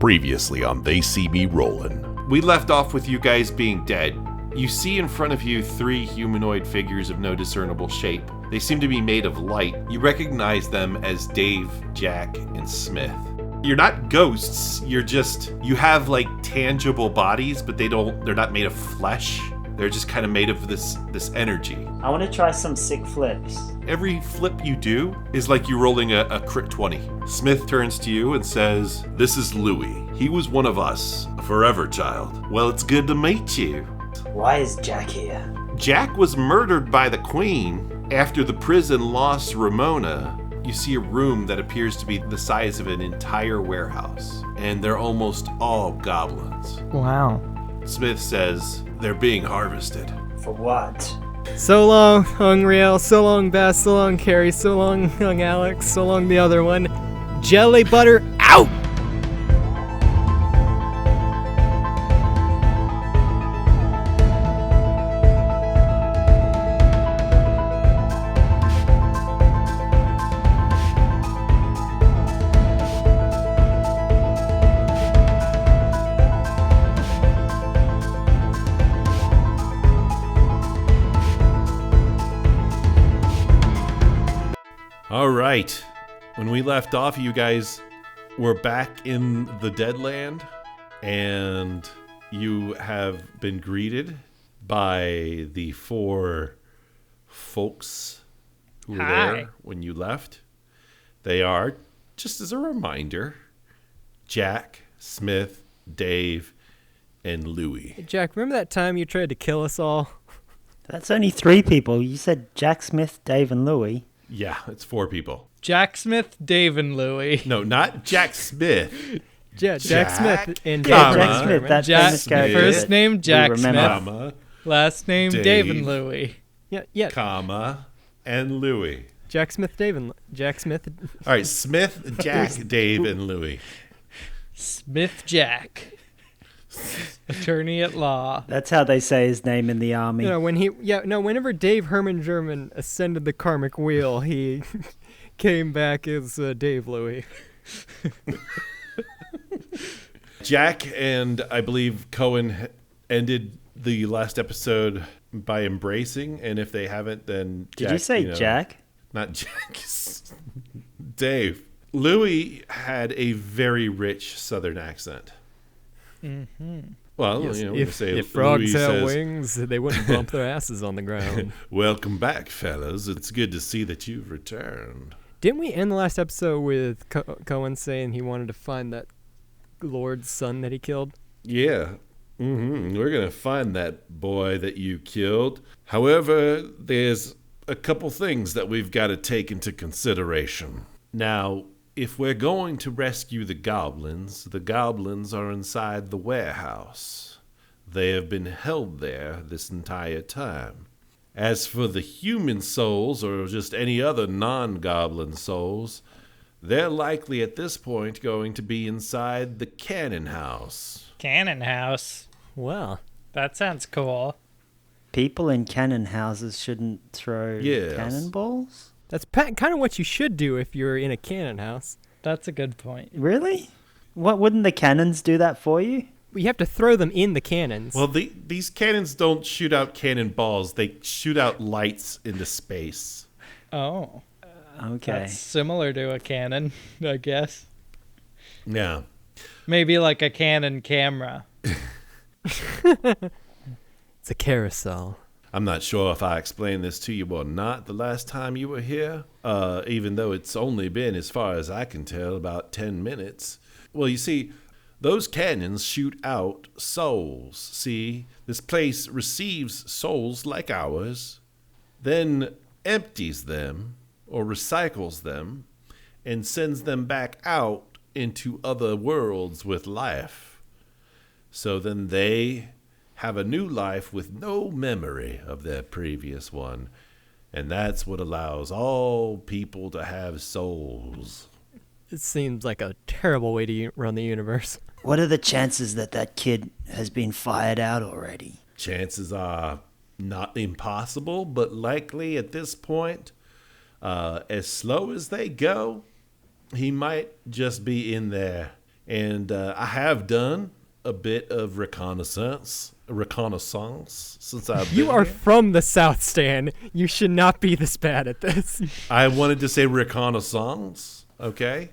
Previously on They See Me Rollin'. We left off with you guys being dead. You see in front of you 3 humanoid figures of no discernible shape. They seem to be made of light. You recognize them as Dave, Jack, and Smith. You're not ghosts, you have like tangible bodies, but they're not made of flesh. They're just kind of made of this energy. I want to try some sick flips. Every flip you do is like you're rolling a crit 20. Smith turns to you and says, "This is Louis. He was one of us, a forever child. Well, it's good to meet you." Why is Jack here? Jack was murdered by the Queen after the prison lost Ramona. You see a room that appears to be the size of an entire warehouse, and they're almost all goblins. Wow. Smith says, "They're being harvested." For what? So long, Hungriel. So long, Bass. So long, Carrie. So long, young Alex. So long, the other one. Jelly butter out! All right. When we left off, you guys were back in the Deadland, and you have been greeted by the 4 folks who were there when you left. They are, just as a reminder, Jack, Smith, Dave, and Louie. Hey, Jack, remember that time you tried to kill us all? That's only 3 people. You said Jack, Smith, Dave, and Louie. Yeah, it's 4 people. Jack Smith, Dave, and Louie. No, not Jack Smith. Jack Smith and Yeah, Dave Jack Smith. That famous character. First name Jack Smith, Comma, last name Dave and Louie. Yeah. comma, and Louie. Jack Smith, Dave, and Jack Smith. All right, Smith, Jack, Dave, and Louie. Smith Jack, attorney at law. That's how they say his name in the army. Whenever Dave Herman German ascended the karmic wheel, he came back as Dave Louie. Jack and I believe Cohen ended the last episode by embracing, and if they haven't, then Jack, Did you say Jack? Not Jack. Dave. Louie had a very rich Southern accent. Mm-hmm. Well, Yes, we can say if frogs Louis had says, wings, they wouldn't bump their asses on the ground. "Welcome back, fellas. It's good to see that you've returned." Didn't we end the last episode with Cohen saying he wanted to find that Lord's son that he killed? Yeah. We're going to find that boy that you killed. However, there's a couple things that we've got to take into consideration. Now, if we're going to rescue the goblins are inside the warehouse. They have been held there this entire time. As for the human souls, or just any other non-goblin souls, they're likely at this point going to be inside the cannon house. Cannon house. Well, That sounds cool. People in cannon houses shouldn't throw cannonballs? that's kind of what you should do if you're in a cannon house. That's a good point. Really? What, wouldn't the cannons do that for you? You have to throw them in the cannons. Well, these cannons don't shoot out cannonballs. They shoot out lights into space. Oh. Okay. That's similar to a cannon, I guess. Yeah. Maybe like a Canon camera. It's a carousel. I'm not sure if I explained this to you or not the last time you were here, even though it's only been, as far as I can tell, about 10 minutes. Well, you see, those cannons shoot out souls. See, this place receives souls like ours, then empties them or recycles them and sends them back out into other worlds with life. So then they have a new life with no memory of their previous one. And that's what allows all people to have souls. It seems like a terrible way to run the universe. What are the chances that that kid has been fired out already? Chances are not impossible, but likely at this point. As slow as they go, he might just be in there And I have done a bit of reconnaissance since I've been You are here. from the South, Stan. You should not be this bad at this. I wanted to say reconnaissance, okay?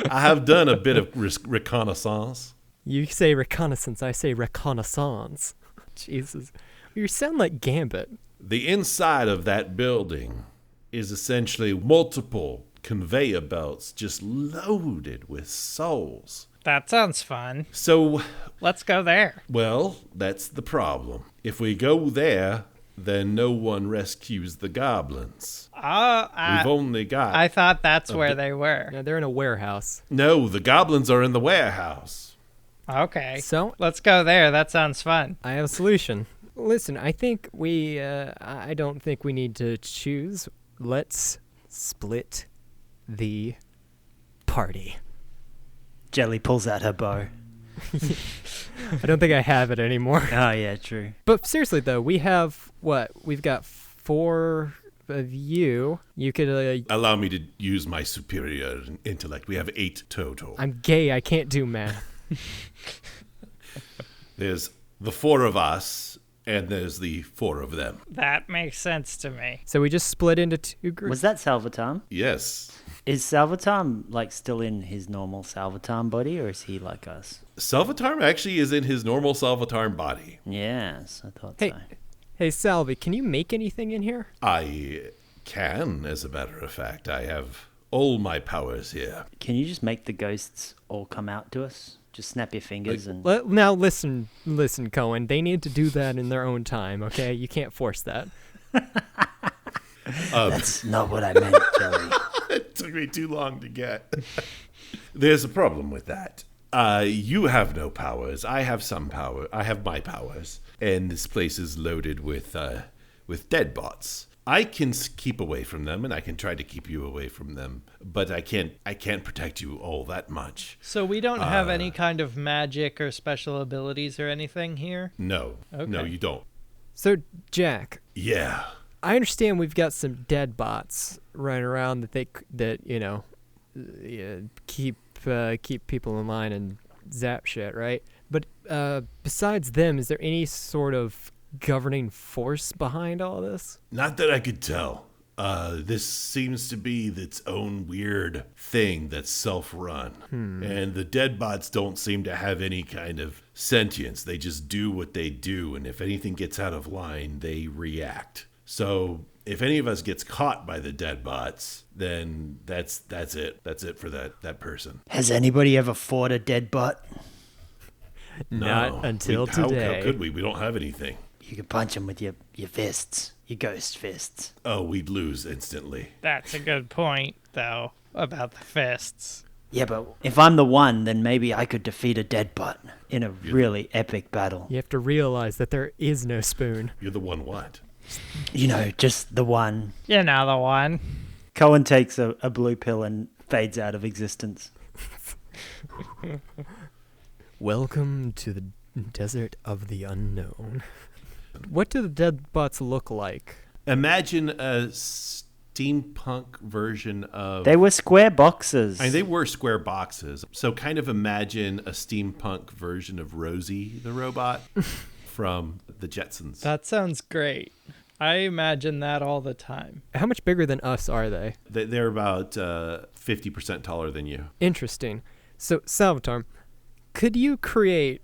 I have done a bit of reconnaissance. You say reconnaissance, I say reconnaissance. Jesus. You sound like Gambit. The inside of that building is essentially multiple conveyor belts just loaded with souls. That sounds fun. So, Let's go there. well, that's the problem. If we go there, then no one rescues the goblins. We've only got... I thought that's where they were. Yeah, they're in a warehouse. No, the goblins are in the warehouse. Okay. So, Let's go there. That sounds fun. I have a solution. Listen, I think I don't think we need to choose. Let's split the party. Jelly pulls out her bow. I don't think I have it anymore. Oh, yeah, true. But seriously, though, we have what? We've got 4 of you. You could. Allow me to use my superior intellect. We have 8 total. I'm gay. I can't do math. There's the 4 of us, and there's the 4 of them. That makes sense to me. So we just split into 2 groups. Was that Salvatore? Yes. Is Salvatore, like, still in his normal Salvatore body, or is he like us? Salvatore actually is in his normal Salvatore body. Yes, I thought Hey, so. hey, Salvi, can you make anything in here? I can, as a matter of fact. I have all my powers here. Can you just make the ghosts all come out to us? Just snap your fingers and... Now listen, Cohen. They need to do that in their own time. Okay, you can't force that. That's not what I meant, Jelly. It took me too long to get. There's a problem with that. You have no powers. I have some power. I have my powers. And this place is loaded with dead bots. I can keep away from them, and I can try to keep you away from them, but I can't protect you all that much. So we don't have any kind of magic or special abilities or anything here? No. No, Okay. you don't. So, Jack, Yeah. I understand we've got some dead bots running around that keep people in line and zap shit, right? But besides them, is there any sort of governing force behind all this? Not that I could tell. This seems to be its own weird thing that's self-run. And the dead bots don't seem to have any kind of sentience. They just do what they do, and if anything gets out of line, they react. So if any of us gets caught by the dead bots, then that's it. That's it for that person. Has anybody ever fought a dead bot? Not until How today. could we? We don't have anything. You could punch him with your fists. Your ghost fists. Oh, we'd lose instantly. That's a good point, though, about the fists. Yeah, but if I'm the one, then maybe I could defeat a dead bot in a really epic battle. You have to realize that there is no spoon. You're the one what? You know, just the one. You know the one. Cohen takes a blue pill and fades out of existence. Welcome to the desert of the unknown. What do the dead bots look like? Imagine a steampunk version of... They were square boxes. I mean, they were square boxes. So kind of imagine a steampunk version of Rosie the robot from the Jetsons. That sounds great. I imagine that all the time. How much bigger than us are they? They're about 50% taller than you. Interesting. So, Salvatore, could you create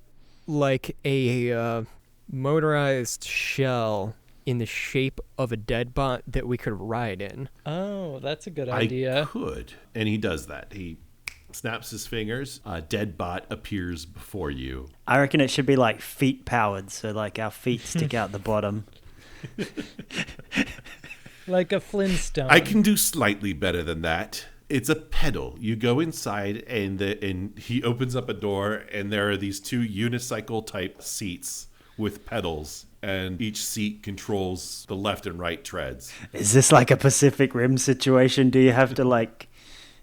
like a motorized shell in the shape of a dead bot that we could ride in? Oh, that's a good I idea. could. And he does that. He snaps his fingers. A dead bot appears before you. I reckon it should be like feet powered, so like our feet stick out the bottom. Like a Flintstone. I can do slightly better than that. It's a pedal. You go inside, and he opens up a door, and there are these 2 unicycle type seats with pedals, and each seat controls the left and right treads. Is this like a Pacific Rim situation? Do you have to like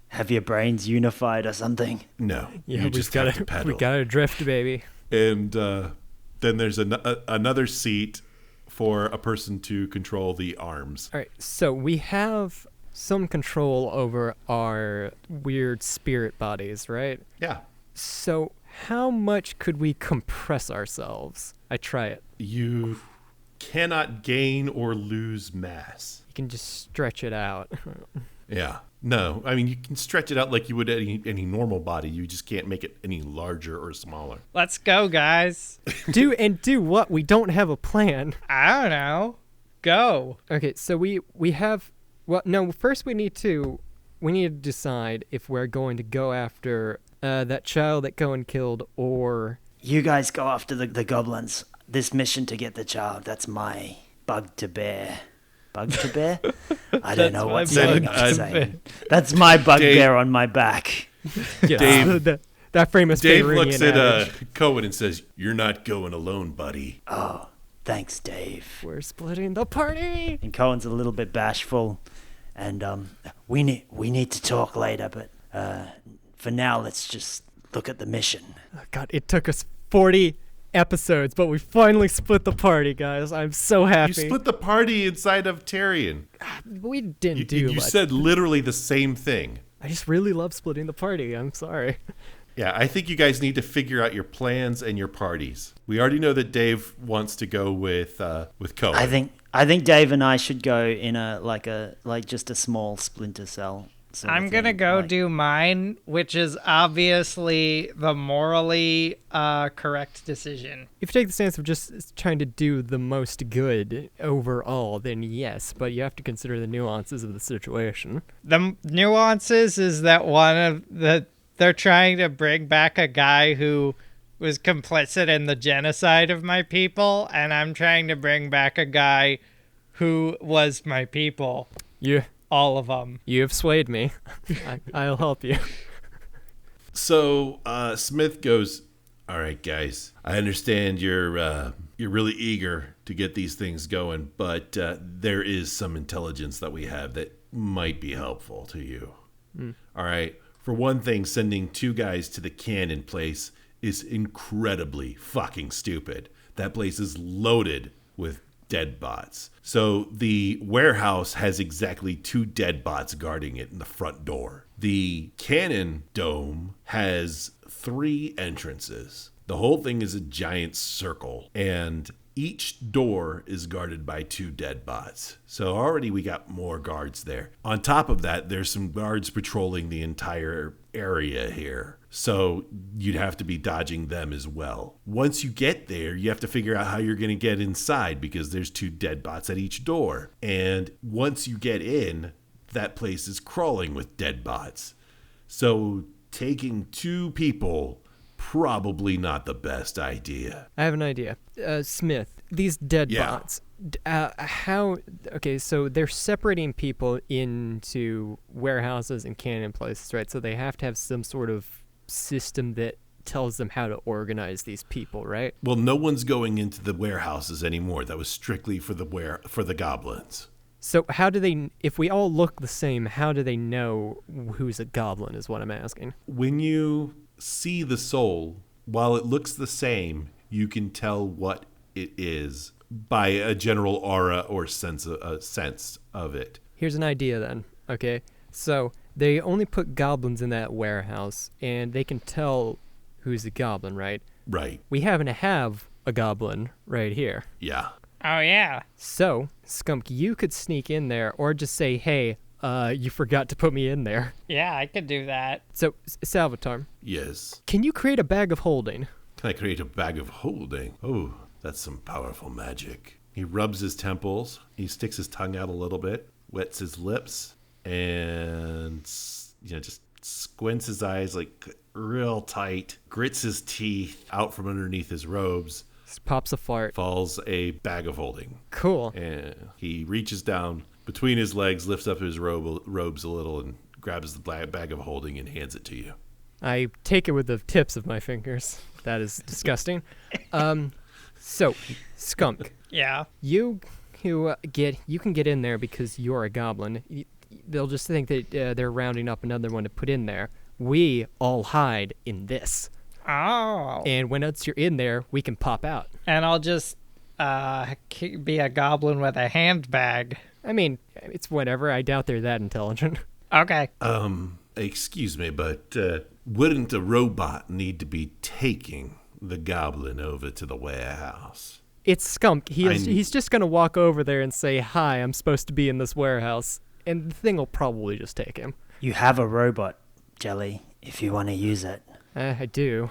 have your brains unified or something? No, Yeah, you just have to pedal. we gotta drift, baby. And then there's another seat for a person to control the arms. All right, so we have some control over our weird spirit bodies, right? Yeah. So how much could we compress ourselves? I try it. You cannot gain or lose mass. You can just stretch it out. Yeah. No, I mean, you can stretch it out like you would any normal body. You just can't make it any larger or smaller. Let's go, guys. do what? We don't have a plan. I don't know. Go. Okay, so we have, well, no, first we need to decide if we're going to go after that child that Cohen killed, or You guys go after the goblins. This mission to get the child, that's my bug to bear. Bug to bear? I don't know what saying I'm saying. That's my bugbear on my back. yes, Dave- that famous Dave Faerunian looks at adage. Cohen and says, "You're not going alone, buddy." Oh, thanks, Dave. We're splitting the party. And Cohen's a little bit bashful. And we need to talk later, but for now, let's just look at the mission. Oh, God, it took us 40 episodes, but we finally split the party, guys. I'm so happy. You split the party inside of Tyrion. We didn't do You much. said literally the same thing. I just really love splitting the party. I'm sorry. Yeah, I think you guys need to figure out your plans and your parties. We already know that Dave wants to go with Cohen. I think Dave and I should go in just a small splinter cell. sort of I'm going to thing, go like- do mine, which is obviously the morally correct decision. If you take the stance of just trying to do the most good overall, then yes, but you have to consider the nuances of the situation. The nuances is that they're trying to bring back a guy who was complicit in the genocide of my people, and I'm trying to bring back a guy who was my people. All of them. You have swayed me. I'll help you. So Smith goes, "All right, guys. I understand you're really eager to get these things going, but there is some intelligence that we have that might be helpful to you. All right. For one thing, sending 2 guys to the cannon place is incredibly fucking stupid. That place is loaded with dead bots. So the warehouse has exactly 2 dead bots guarding it in the front door. The cannon dome has 3 entrances. The whole thing is a giant circle, and each door is guarded by 2 dead bots. So already we got more guards there. On top of that, there's some guards patrolling the entire area here. So you'd have to be dodging them as well. Once you get there, you have to figure out how you're going to get inside because there's 2 dead bots at each door. And once you get in, that place is crawling with dead bots. So taking 2 people, probably not the best idea." I have an idea. Smith, these dead Yeah. bots, okay, so they're separating people into warehouses and cannon places, right? So they have to have some sort of system that tells them how to organize these people, right? Well, no one's going into the warehouses anymore. That was strictly for the goblins. So how do they, if we all look the same, how do they know who's a goblin is what I'm asking. When you see the soul, while it looks the same, you can tell what it is by a general aura or sense of it. Here's an idea then, okay? So they only put goblins in that warehouse, and they can tell who's a goblin, right? Right. We happen to have a goblin right here. Yeah. Oh, yeah. So, Skunk, you could sneak in there, or just say, hey, you forgot to put me in there. Yeah, I could do that. So, Salvatore, Yes. can you create a bag of holding? Can I create a bag of holding? Oh, that's some powerful magic. He rubs his temples. He sticks his tongue out a little bit, wets his lips, and just squints his eyes like real tight, grits his teeth out from underneath his robes, Just pops a fart. falls a bag of holding. Cool. And he reaches down between his legs, lifts up his robes a little, and grabs the bag of holding and hands it to you. I take it with the tips of my fingers. That is disgusting. So, Skunk, Yeah. you can get in there because you're a goblin. They'll just think that they're rounding up another one to put in there. We all hide in this. Oh. And once you're in there, we can pop out. And I'll just be a goblin with a handbag. I mean, it's whatever. I doubt they're that intelligent. Okay. Excuse me, but wouldn't a robot need to be taking the goblin over to the warehouse? It's Skunk. He's just going to walk over there and say, "Hi, I'm supposed to be in this warehouse." And the thing will probably just take him. You have a robot, Jelly, if you want to use it. I do.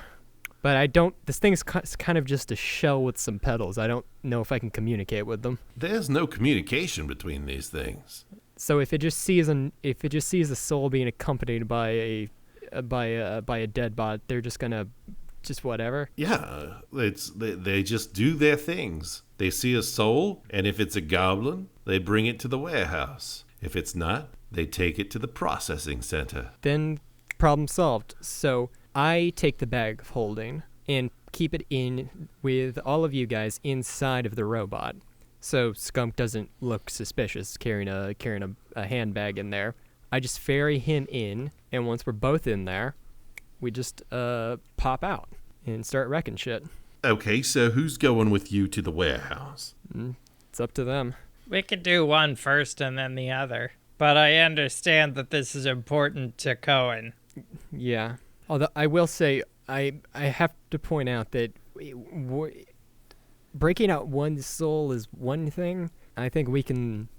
But I don't... This thing's kind of just a shell with some pedals. I don't know if I can communicate with them. There's no communication between these things. So if it just sees a soul being accompanied by a dead bot, they're just gonna just whatever. Yeah, they just do their things. They see a soul, and if it's a goblin, they bring it to the warehouse. If it's not, they take it to the processing center. Then problem solved. So I take the bag of holding and keep it in with all of you guys inside of the robot. So Skunk doesn't look suspicious carrying a handbag in there. I just ferry him in, and once we're both in there, we just pop out and start wrecking shit. Okay, so who's going with you to the warehouse? It's up to them. We could do one first and then the other. But I understand that this is important to Cohen. Yeah. Although I will say, I have to point out that breaking out one soul is one thing. I think we can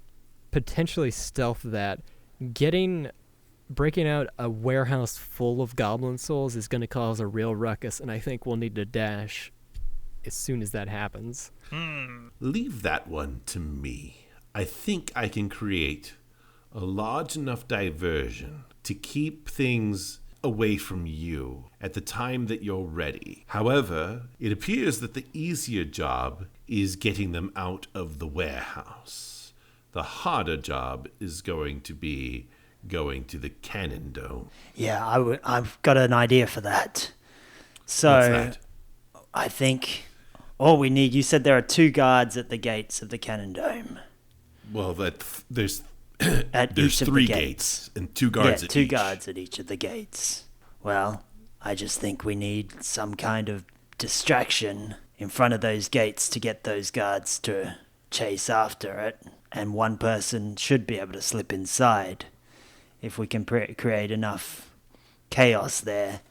potentially stealth that. Breaking out a warehouse full of goblin souls is going to cause a real ruckus, and I think we'll need to dash as soon as that happens. Leave that one to me. I think I can create a large enough diversion to keep things away from you at the time that you're ready. However, it appears that the easier job is getting them out of the warehouse. The harder job is going to be going to the cannon dome. Yeah, I've got an idea for that. So, What's that? I think all we need, you said there are 2 guards at the gates of the cannon dome. Well, there's At there's each of 3 the gates and 2 guards yeah, at 2 each. guards at each of the gates. Well, I just think we need some kind of distraction in front of those gates to get those guards to chase after it, and one person should be able to slip inside if we can create enough chaos there.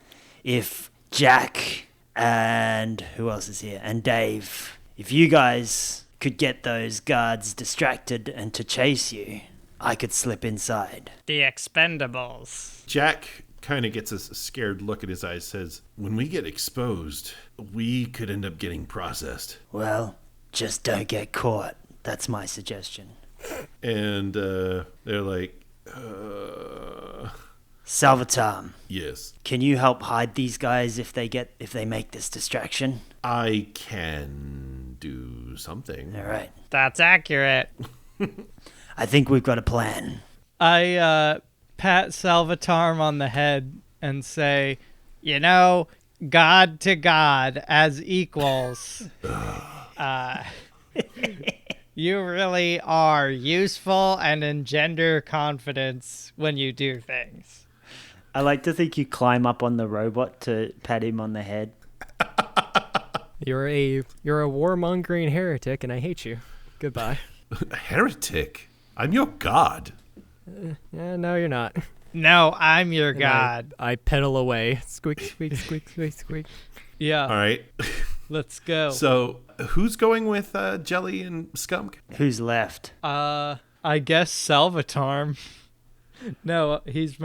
If Jack and who else is here? And Dave, if you guys could get those guards distracted and to chase you, I could slip inside. The Expendables. Jack kind of gets a scared look in his eyes, says, when we get exposed, we could end up getting processed. Well, just don't get caught. That's my suggestion. And they're like, Salvatore, yes, can you help hide these guys if they make this distraction? I can do something. All right. That's accurate. I think we've got a plan. I pat Salvatore on the head and say, God to God as equals. You really are useful and engender confidence when you do things. I like to think you climb up on the robot to pat him on the head. You're a warmongering heretic, and I hate you. Goodbye. A heretic? I'm your god. No, you're not. No, I'm your And God. I pedal away. Squeak, squeak, squeak, squeak, squeak. Yeah, All right. let's go. So who's going with Jelly and Skunk? Who's left? I guess Salvatore. No, he's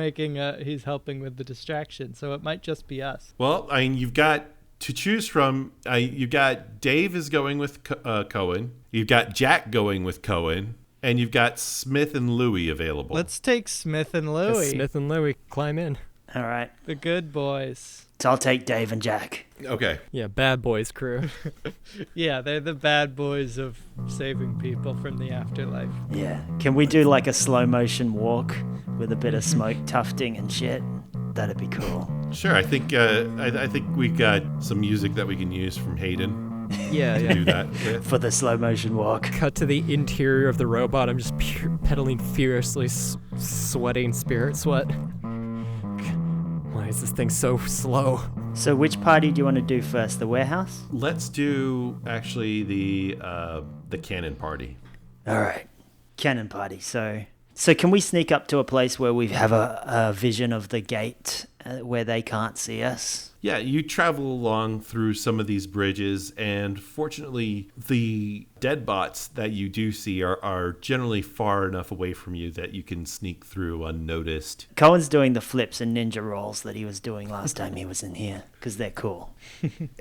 helping with the distraction, so it might just be us. Well, I mean, you've got to choose from. You've got Dave is going with Cohen. You've got Jack going with Cohen. And you've got Smith and Louie available. Let's take Smith and Let Louie, Smith and Louie climb in. All right. the good boys. So I'll take Dave and Jack. Okay. Yeah, bad boys crew. Yeah, they're the bad boys of saving people from the afterlife. Yeah. Can we do like a slow motion walk with a bit of smoke tufting and shit? That'd be cool. Sure. I think I think we got some music that we can use from Hayden Yeah, to yeah. do that with. For the slow motion walk. Cut to the interior of the robot. I'm just pedaling furiously, sweating spirit sweat. Why is this thing so slow? So which party do you want to do first? The warehouse? Let's do actually the cannon party. All right. Cannon party. So can we sneak up to a place where we have a vision of the gate where they can't see us? Yeah, you travel along through some of these bridges, and fortunately, the dead bots that you do see are generally far enough away from you that you can sneak through unnoticed. Cohen's doing the flips and ninja rolls that he was doing last time he was in here, because they're cool.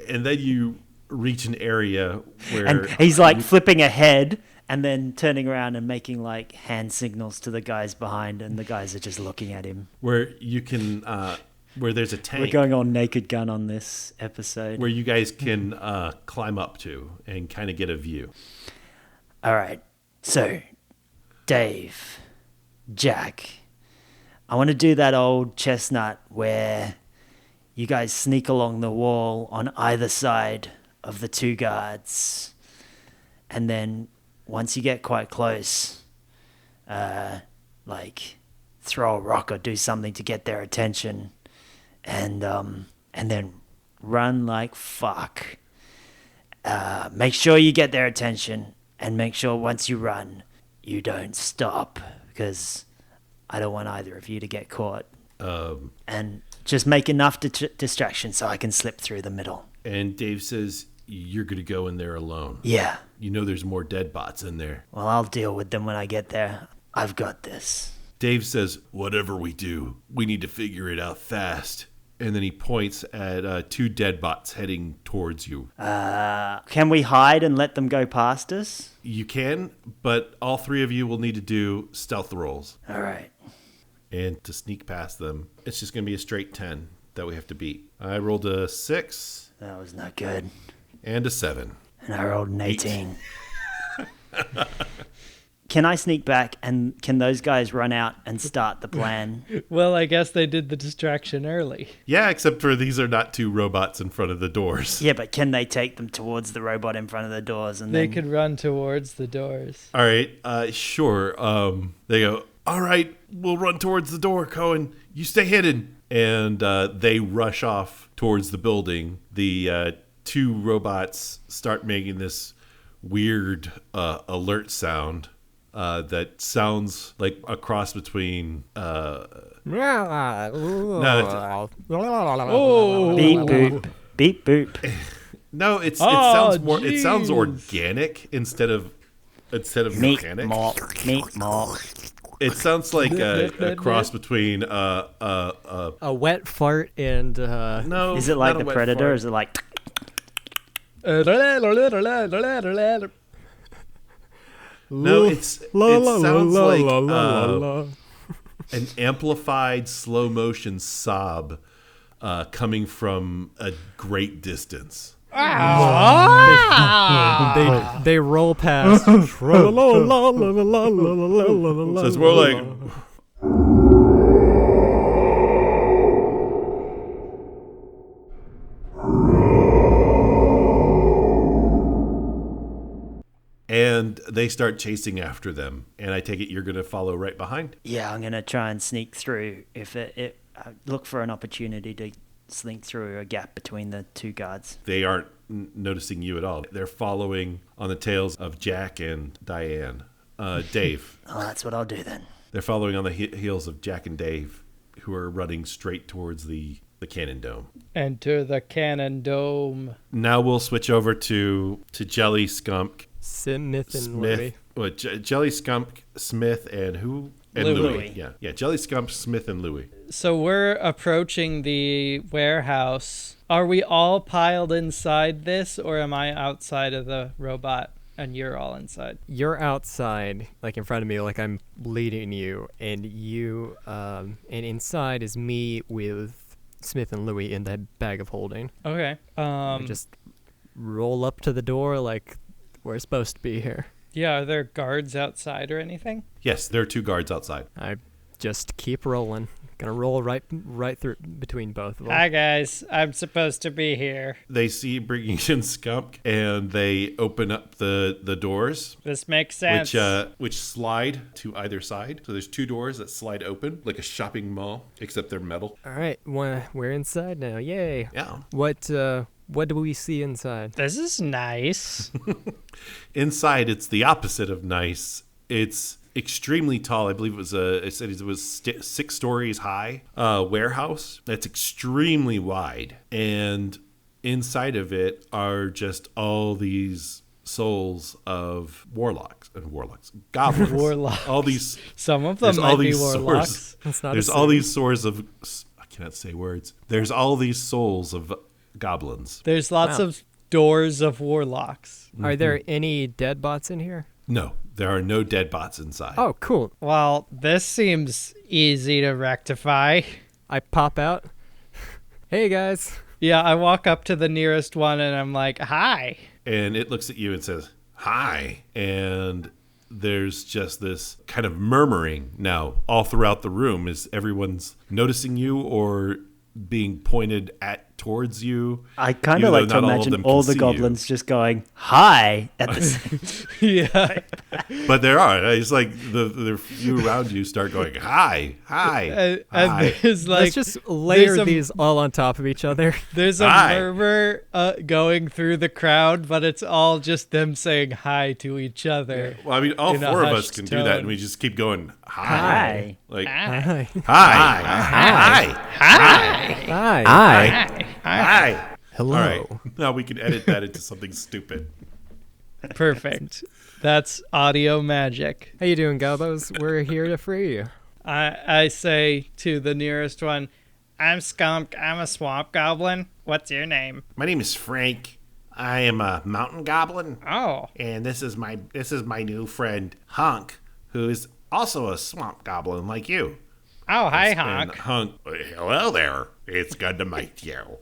And then you reach an area where... And he's like flipping ahead and then turning around and making like hand signals to the guys behind, and the guys are just looking at him. Where you can... where there's a tank. We're going on Naked Gun on this episode. Where you guys can climb up to and kind of get a view. All right. So, Dave, Jack, I want to do that old chestnut where you guys sneak along the wall on either side of the two guards. And then once you get quite close, like throw a rock or do something to get their attention. And then run like fuck. Make sure you get their attention, and make sure once you run, you don't stop, because I don't want either of you to get caught. And just make enough distraction so I can slip through the middle. And Dave says, you're going to go in there alone. Yeah. You know there's more dead bots in there. Well, I'll deal with them when I get there. I've got this. Dave says, whatever we do, we need to figure it out fast. And then he points at two dead bots heading towards you. Can we hide and let them go past us? You can, but all three of you will need to do stealth rolls. All right. And to sneak past them, it's just going to be a straight 10 that we have to beat. I rolled a 6. That was not good. And a 7. And I rolled an 18. Can I sneak back, and can those guys run out and start the plan? Well, I guess they did the distraction early. Yeah, except for these are not two robots in front of the doors. Yeah, but can they take them towards the robot in front of the doors? And They then... could run towards the doors. All right, sure. They go, all right, we'll run towards the door, Cohen. You stay hidden. And they rush off towards the building. The two robots start making this weird alert sound. That sounds like a cross between Beep boop. Beep boop. no, it sounds organic instead of Meat mechanic. Meat more. It sounds like a cross between A wet fart and no. Is it like not a the wet Predator? fart. Or is it like... No, it sounds like an amplified slow motion sob coming from a great distance. they roll past. So it's more like and they start chasing after them. And I take it you're going to follow right behind? Yeah, I'm going to try and sneak through. Look for an opportunity to slink through a gap between the two guards. They aren't noticing you at all. They're following on the tails of Jack and Diane. Dave. Oh, that's what I'll do then. They're following on the heels of Jack and Dave, who are running straight towards the cannon dome. Enter the cannon dome. Now we'll switch over to Jelly, Skunk, Smith and Smith. Louie. Jelly, Skunk, Smith, and who? And Louie. Yeah. Jelly, Skunk, Smith, and Louie. So we're approaching the warehouse. Are we all piled inside this, or am I outside of the robot and you're all inside? You're outside, like in front of me, like I'm leading you, and you, and inside is me with Smith and Louie in that bag of holding. Okay. We just roll up to the door like we're supposed to be here. Yeah, are there guards outside or anything? Yes, there are two guards outside. I just keep rolling. Gonna roll right through between both of them. Hi guys, I'm supposed to be here. They see bringing in Skunk, and they open up the doors. This makes sense. Which slide to either side. So there's two doors that slide open like a shopping mall, except they're metal. All right, we're inside now. Yay! Yeah. What do we see inside? This is nice. Inside, it's the opposite of nice. It's extremely tall. I believe it said it was 6 stories high warehouse that's extremely wide. And inside of it are just all these souls of goblins. Warlocks. All these. Some of them might be warlocks. There's all these swords of. I cannot say words. There's all these souls of goblins. There's lots of doors of warlocks. Are there any dead bots in here? No, there are no dead bots inside. Oh, cool. Well, this seems easy to rectify. I pop out. Hey, guys. Yeah, I walk up to the nearest one and I'm like, hi. And it looks at you and says, hi. And there's just this kind of murmuring now all throughout the room. Is everyone's noticing you or being pointed at towards you? I kind of like to imagine all the goblins just going, hi, at the same Yeah. But there are. It's like the few around you start going, hi, hi, And hi. there's like, Let's just layer there's a- these all on top of each other. there's a Hi. murmur going through the crowd, but it's all just them saying hi to each other. Well, I mean, all In a 4 of us hushed can do that, and tone. we just keep going, hi. Hi. Like, Hi. Hi. hi, hi, hi, Hi. hi, hi. Hello. All right, now we can edit that into something stupid. Perfect. That's audio magic. How you doing, Gobos? We're here to free you. I say to the nearest one, I'm Skunk. I'm a swamp goblin. What's your name? My name is Frank. I am a mountain goblin, Oh, and this is my new friend Hunk, who is also a swamp goblin like you. oh, hi, And Honk. Hunk, hello there. It's good to meet you.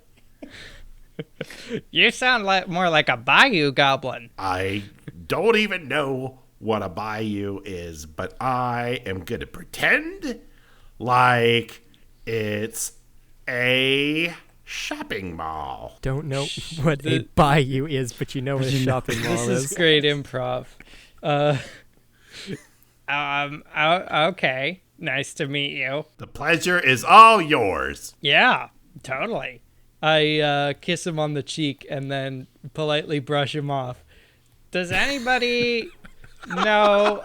You sound more like a bayou goblin. I don't even know what a bayou is, but I am going to pretend like it's a shopping mall. Don't know what a bayou is, but you know what a shopping mall This is great improv. Okay. Nice to meet you. The pleasure is all yours. Yeah, totally. I kiss him on the cheek and then politely brush him off. Does anybody know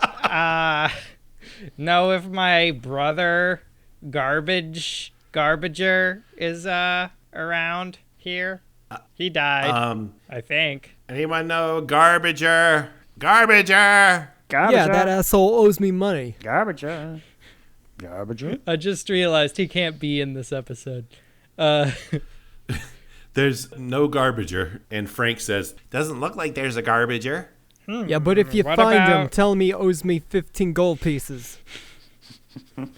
if my brother Garbager is around here? He died, I think. Anyone know Garbager? Garbager! Garbage. Yeah, that asshole owes me money. Garbage. Garbage. I just realized he can't be in this episode. There's no Garbager, and Frank says, doesn't look like there's a Garbager. Yeah, but if you What find him, about- tell him he owes me 15 gold pieces.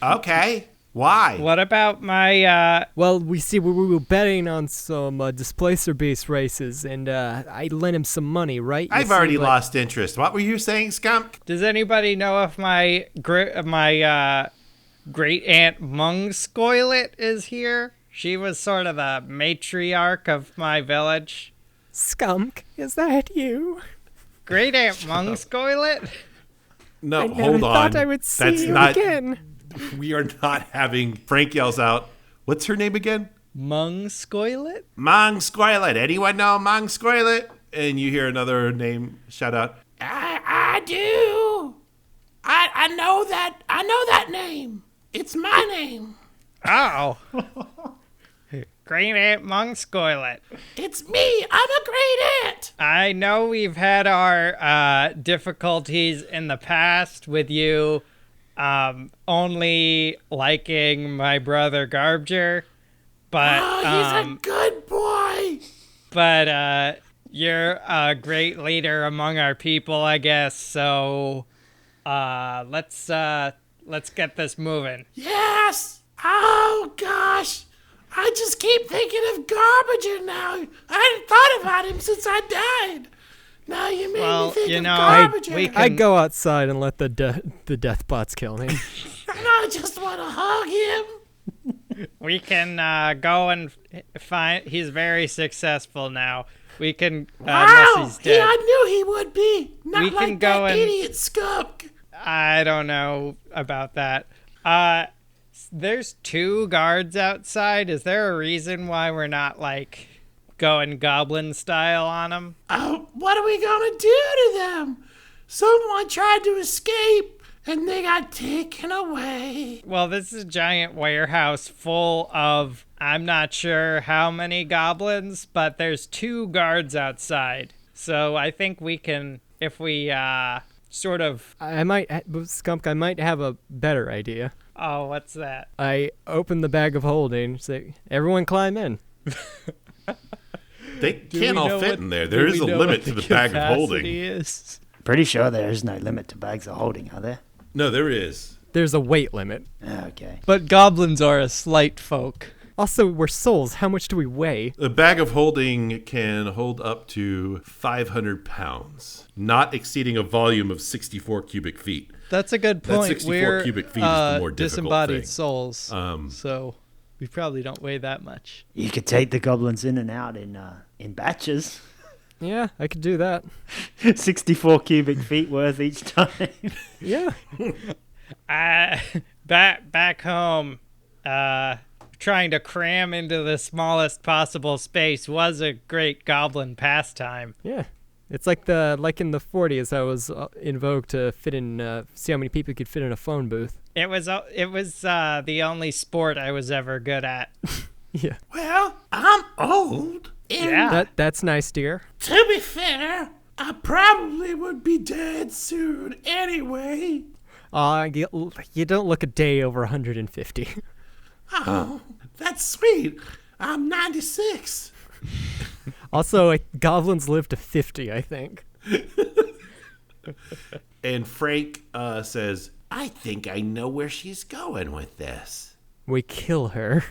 Okay, why? What about my Well, we were betting on some displacer beast races, and I lent him some money, right? You I've see, already but- lost interest. What were you saying, Skunk? Does anybody know if my great aunt Mungscoilet is here? She was sort of the matriarch of my village. Skunk, is that you? Great Aunt Mungscoilet? No, I never hold on. thought I would see That's you not. again. We are not having. Frank yells out, "What's her name again?" Mungscoilet? Mungscoilet. Anyone know Mungscoilet? And you hear another name shout out. I do. I know that. I know that name. It's my name. Oh. Great Aunt Mungscoilet. It's me. I'm a great aunt. I know we've had our difficulties in the past with you only liking my brother Garbger, but He's a good boy. but you're a great leader among our people, I guess. So let's get this moving. Yes. Oh gosh. I just keep thinking of Garbager now. I hadn't thought about him since I died. Now you made Well, me think you of know, Garbager. we can- I'd go outside and let the death bots kill me. And I just want to hug him. We can go and find. He's very successful now. We can unless he's dead. I knew he would be. Not We like can go that and- idiot skunk. I don't know about that. There's 2 guards outside. Is there a reason why we're not like going goblin style on them? Oh, what are we gonna do to them? Someone tried to escape, and they got taken away. Well, this is a giant warehouse full of, I'm not sure how many goblins, but there's 2 guards outside. So I think we can, if we sort of... Skunk, I might have a better idea. Oh, what's that? I open the bag of holding, say, everyone climb in. They can't all fit in there. There is a limit to the bag of holding. Is? Pretty sure there is no limit to bags of holding, are there? No, there is. There's a weight limit. Okay. But goblins are a slight folk. Also, we're souls. How much do we weigh? The bag of holding can hold up to 500 pounds, not exceeding a volume of 64 cubic feet. That's a good point. That 64 We're cubic feet is the more difficult disembodied thing. souls, so we probably don't weigh that much. You could take the goblins in and out in batches. Yeah, I could do that. 64 cubic feet worth each time. Yeah. Back home, trying to cram into the smallest possible space was a great goblin pastime. Yeah. It's like in the 40s, I was in vogue to fit in, see how many people could fit in a phone booth. It was the only sport I was ever good at. Yeah. Well, I'm old. Yeah. That's nice, dear. To be fair, I probably would be dead soon anyway. You don't look a day over 150. Oh, that's sweet. I'm 96. Also, goblins live to 50, I think. And Frank says, I think I know where she's going with this. We kill her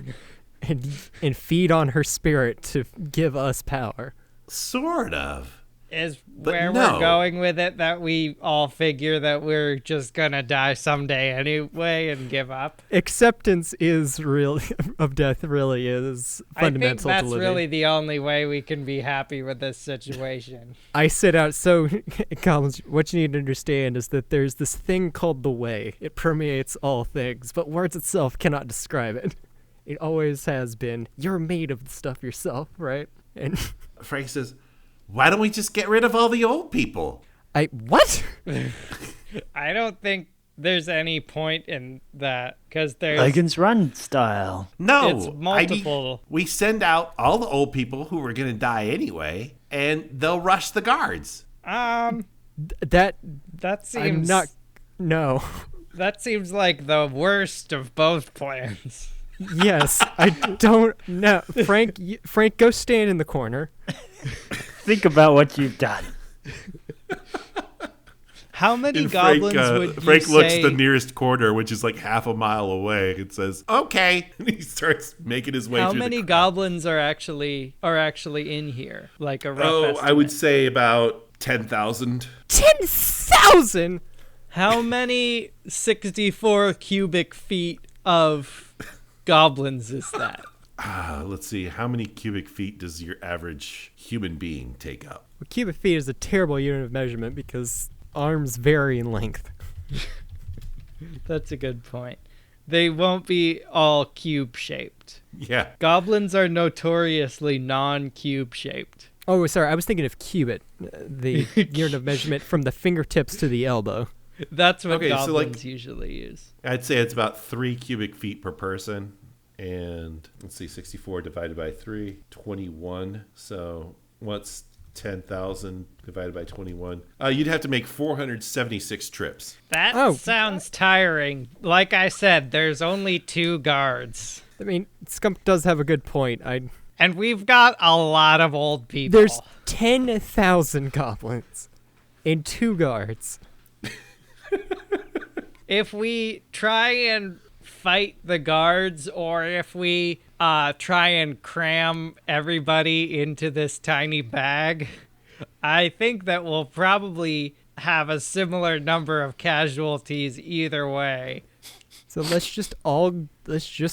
and feed on her spirit to give us power. Sort of. Is But where no. we're going with it, that we all figure that we're just gonna die someday anyway and give up. Acceptance is really of death really is fundamental I think that's to living. really the only way we can be happy with this situation. I set out. So, Collins, what you need to understand is that there's this thing called the way. It permeates all things, but words itself cannot describe it. It always has been. You're made of the stuff yourself, right? And Frank says, why don't we just get rid of all the old people? what? I don't think there's any point in that, because there's Logan's Run style. No. It's multiple. We send out all the old people who are going to die anyway, and they'll rush the guards. That that I'm seems not. No. that seems like the worst of both plans. Yes, I don't know. Frank, go stand in the corner. Think about what you've done. How many And goblins would you Frank looks say? the nearest corner, which is like half a mile away, and says, okay. And he starts making his way How through many the crowd. goblins are actually in here? Like a rough estimate. I would say about 10,000. 10,000. How many 64 cubic feet of goblins is that? Let's see. How many cubic feet does your average human being take up? Well, cubic feet is a terrible unit of measurement because arms vary in length. That's a good point. They won't be all cube shaped. Yeah. Goblins are notoriously non-cube shaped. Oh, sorry. I was thinking of cubit, the unit of measurement from the fingertips to the elbow. That's what Okay, so, goblins usually use. I'd say it's about 3 cubic feet per person. And let's see, 64 divided by 3, 21. So what's 10,000 divided by 21? You'd have to make 476 trips. That sounds tiring. Like I said, there's only 2 guards. I mean, Scump does have a good point. And we've got a lot of old people. There's 10,000 goblins and 2 guards. If we try and fight the guards, or if we try and cram everybody into this tiny bag, I think that we'll probably have a similar number of casualties either way. So let's just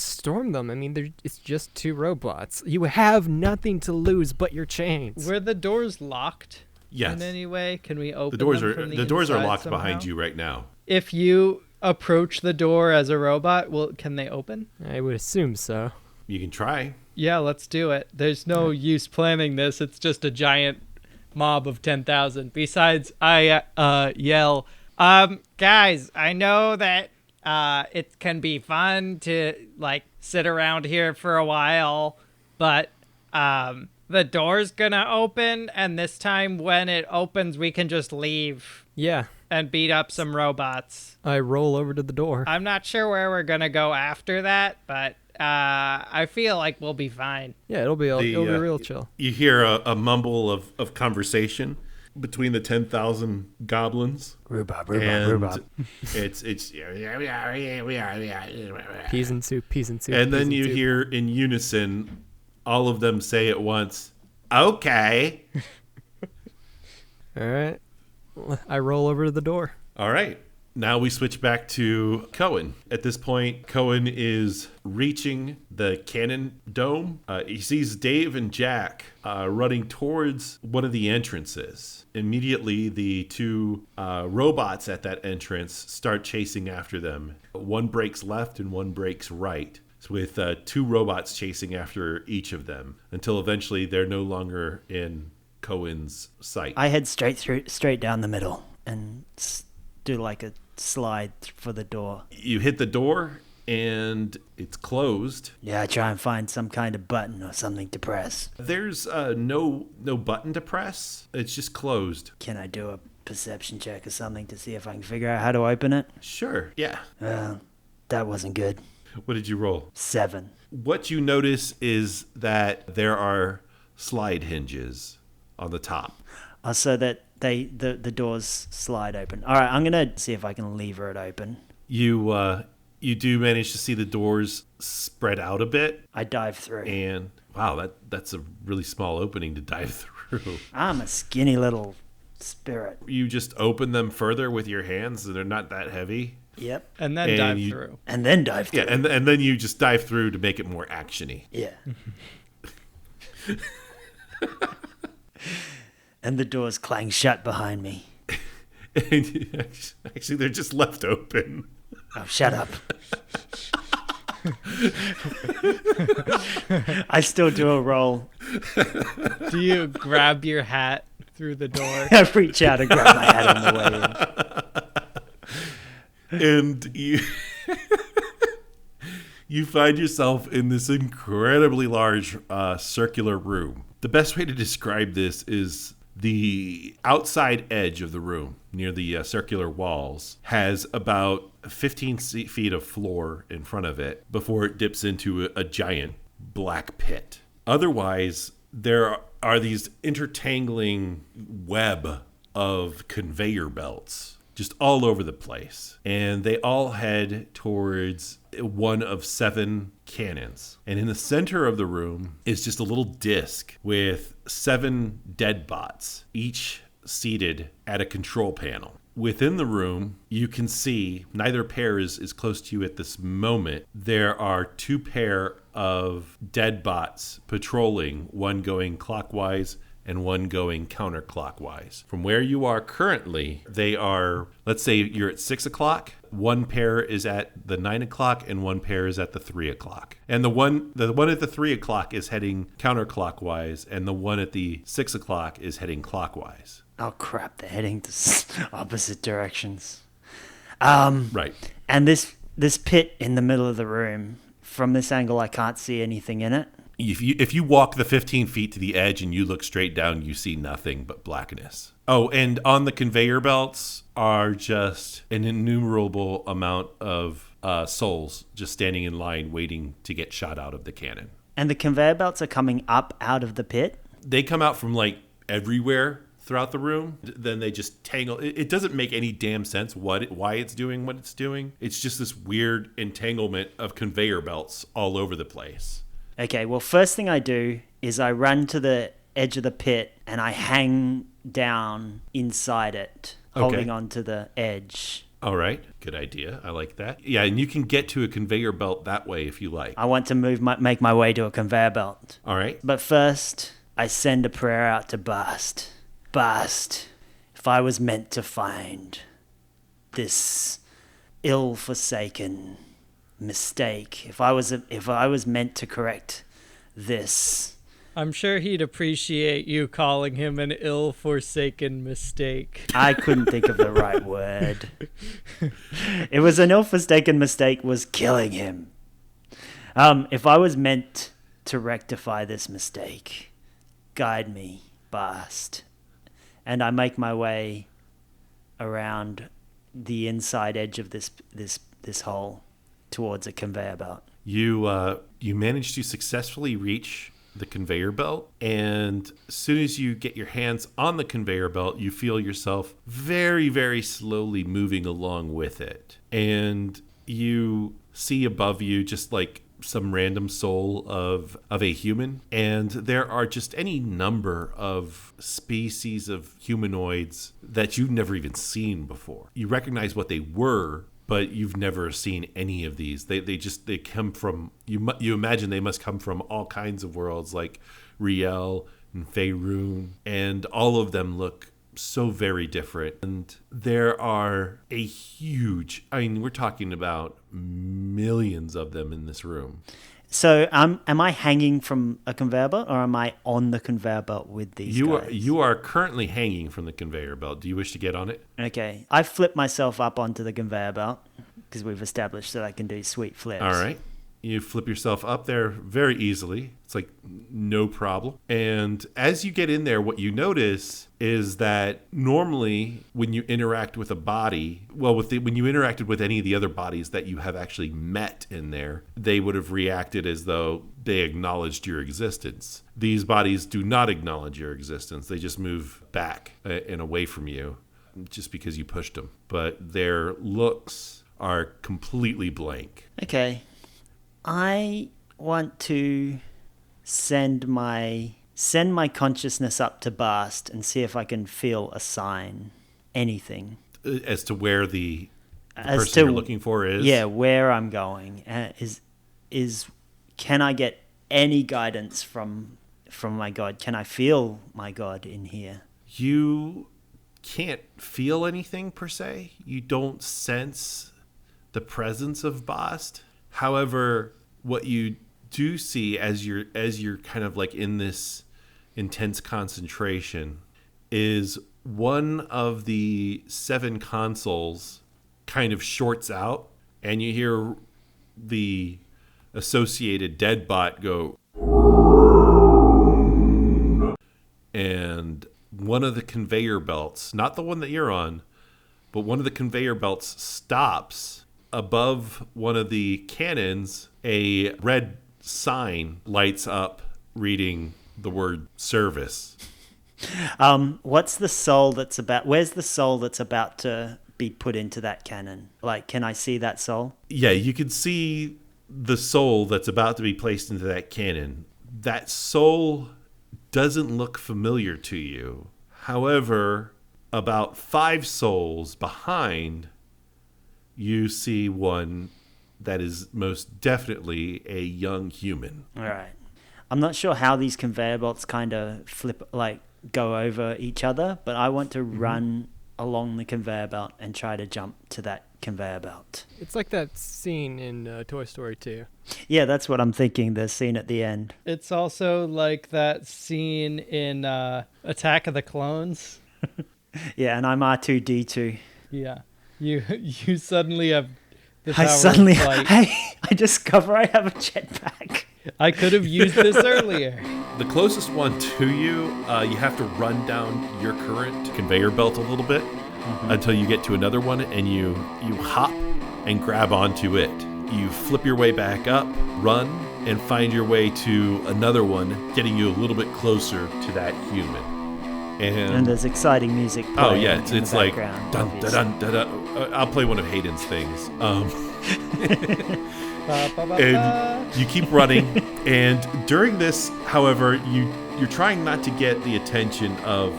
storm them. I mean, it's just 2 robots. You have nothing to lose but your chains. Were the doors locked? Yes. In any way? Can we open The doors them are from the doors are inside locked somehow? behind you right now. If you approach the door as a robot, can they open? I would assume so. You can try. Yeah, let's do it. There's no use planning this. It's just a giant mob of 10,000. Besides, I yell, Guys, I know that it can be fun to like sit around here for a while, but the door's gonna open, and this time when it opens, we can just leave Yeah. and beat up some robots. I roll over to the door. I'm not sure where we're gonna go after that, but I feel like we'll be fine. Yeah, it'll be real chill. You hear a mumble of conversation between the 10,000 goblins. Rhubarb. It's Peas and soup. and then you hear in unison all of them say at once, "Okay." All right. I roll over to the door. All right. Now we switch back to Cohen. At this point, Cohen is reaching the cannon dome. He sees Dave and Jack running towards one of the entrances. Immediately, the two robots at that entrance start chasing after them. One breaks left and one breaks right, with two robots chasing after each of them until eventually they're no longer in Cohen's sight. I head straight down the middle and do like a slide for the door. You hit the door and it's closed. Yeah, I try and find some kind of button or something to press. There's no button to press. It's just closed. Can I do a perception check or something to see if I can figure out how to open it? Sure. Yeah. That wasn't good. What did you roll? 7. What you notice is that there are slide hinges on the top. So that the doors slide open. All right, I'm gonna see if I can lever it open. You do manage to see the doors spread out a bit. I dive through. And wow, that's a really small opening to dive through. I'm a skinny little spirit. You just open them further with your hands, so they're not that heavy. Yep. And then dive through. And then dive through. Yeah, and then you just dive through to make it more actiony. Yeah. And the doors clang shut behind me. Actually, they're just left open. Oh, shut up. I still do a roll. Do you grab your hat through the door? I reach out and grab my hat on the way in. And you find yourself in this incredibly large circular room. The best way to describe this is the outside edge of the room near the circular walls has about 15 feet of floor in front of it before it dips into a giant black pit. Otherwise, there are these intertangling web of conveyor belts just all over the place. And they all head towards one of 7 cannons. And in the center of the room is just a little disc with 7 dead bots, each seated at a control panel. Within the room, you can see, neither pair is close to you at this moment. There are 2 pair of dead bots patrolling, one going clockwise and one going counterclockwise. From where you are currently, they are, let's say you're at 6 o'clock, one pair is at the 9 o'clock and one pair is at the 3 o'clock. And the one at the 3 o'clock is heading counterclockwise and the one at the 6 o'clock is heading clockwise. Oh, crap. They're heading to opposite directions. Right. And this pit in the middle of the room, from this angle, I can't see anything in it. If you walk the 15 feet to the edge and you look straight down, you see nothing but blackness. Oh, and on the conveyor belts are just an innumerable amount of souls just standing in line waiting to get shot out of the cannon. And the conveyor belts are coming up out of the pit? They come out from like everywhere throughout the room. Then they just tangle. It doesn't make any damn sense why it's doing what it's doing. It's just this weird entanglement of conveyor belts all over the place. Okay, well, first thing I do is I run to the edge of the pit and I hang down inside it, holding on to the edge. All right, good idea. I like that. Yeah, and you can get to a conveyor belt that way if you like. I want to make my way to a conveyor belt. All right. But first, I send a prayer out to Bast. Bast, if I was meant to find this ill-forsaken mistake, if I was meant to correct this I'm sure he'd appreciate you calling him an ill-forsaken mistake. I couldn't think of the right word. It was an ill-forsaken mistake was killing him. If I was meant to rectify this mistake, guide me, Bast. And I make my way around the inside edge of this hole towards a conveyor belt. You manage to successfully reach the conveyor belt, and as soon as you get your hands on the conveyor belt, you feel yourself very, very slowly moving along with it. And you see above you just like some random soul of a human, and there are just any number of species of humanoids that you've never even seen before. You recognize what they were, but you've never seen any of these. They come from, you imagine they must come from all kinds of worlds like Riel and Faerun, and all of them look so very different. And there are a huge, we're talking about millions of them in this room. So am I hanging from a conveyor belt, or am I on the conveyor belt with these guys? You are currently hanging from the conveyor belt. Do you wish to get on it? Okay. I flip myself up onto the conveyor belt because we've established that I can do sweet flips. All right. You flip yourself up there very easily. It's like no problem. And as you get in there, what you notice is that normally when you interact with a body, when you interacted with any of the other bodies that you have actually met in there, they would have reacted as though they acknowledged your existence. These bodies do not acknowledge your existence. They just move back and away from you just because you pushed them. But their looks are completely blank. Okay. I want to send my consciousness up to Bast and see if I can feel a sign, anything. As to where the person you're looking for is? Yeah, where I'm going. Can I get any guidance from my God? Can I feel my God in here? You can't feel anything per se. You don't sense the presence of Bast. However, what you do see as you're kind of like in this intense concentration is one of the 7 consoles kind of shorts out, and you hear the associated dead bot go, and one of the conveyor belts, not the one that you're on, but one of the conveyor belts stops. Above one of the cannons, a red sign lights up reading the word service. Where's the soul that's about to be put into that cannon? Like, can I see that soul? Yeah, you can see the soul that's about to be placed into that cannon. That soul doesn't look familiar to you. However, about 5 souls behind, you see one that is most definitely a young human. All right. I'm not sure how these conveyor belts kind of go over each other, but I want to run along the conveyor belt and try to jump to that conveyor belt. It's like that scene in Toy Story 2. Yeah, that's what I'm thinking, the scene at the end. It's also like that scene in Attack of the Clones. Yeah, and I'm R2-D2. Yeah. You suddenly have the power I of flight. I discover I have a jetpack. I could have used this earlier. The closest one to you, you have to run down your current conveyor belt a little bit until you get to another one, and you hop and grab onto it. You flip your way back up, run, and find your way to another one, getting you a little bit closer to that human. And there's exciting music playing. Oh yeah, it's like dun dun dun dun dun. I'll play one of Hayden's things. And you keep running, and during this, however, you're trying not to get the attention of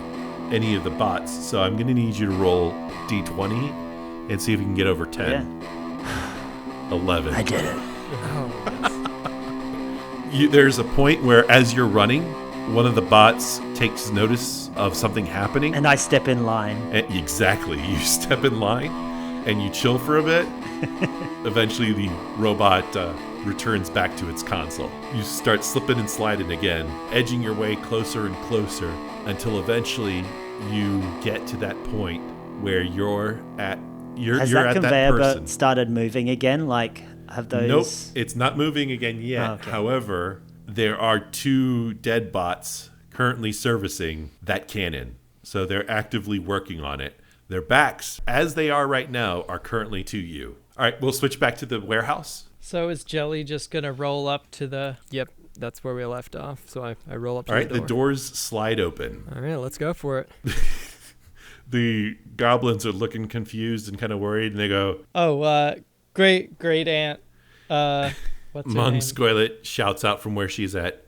any of the bots. So I'm going to need you to roll D20 and see if you can get over 10. Yeah. 11. I did it. Oh, There's a point where, as you're running, one of the bots takes notice of something happening. And I step in line. Exactly. You step in line and you chill for a bit. Eventually the robot returns back to its console. You start slipping and sliding again, edging your way closer and closer until eventually you get to that point where you're at Has you're that at that conveyor person. belt started moving again? Like, have those... Nope, it's not moving again yet. Oh, okay. However, there are 2 dead bots currently servicing that cannon. So they're actively working on it. Their backs, as they are right now, are currently to you. All right, we'll switch back to the warehouse. So is Jelly just going to roll up to the... Yep, that's where we left off. So I roll up to All right, the door. the doors slide open. All right, let's go for it. The goblins are looking confused and kind of worried, and they go, Oh, great aunt. What's her Mung name? Squelet shouts out from where she's at.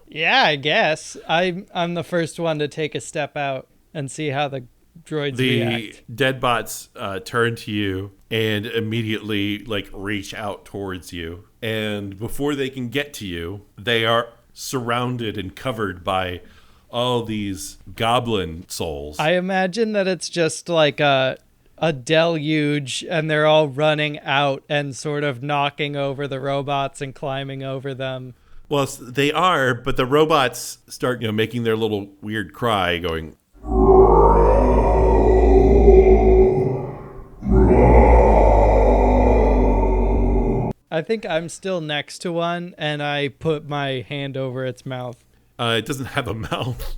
Yeah, I guess. I'm the first one to take a step out and see how the droids The react. dead bots turn to you and immediately reach out towards you. And before they can get to you, they are surrounded and covered by all these goblin souls. I imagine that it's just like a deluge and they're all running out and sort of knocking over the robots and climbing over them. Well, they are, but the robots start, making their little weird cry, going. I think I'm still next to one and I put my hand over its mouth. It doesn't have a mouth,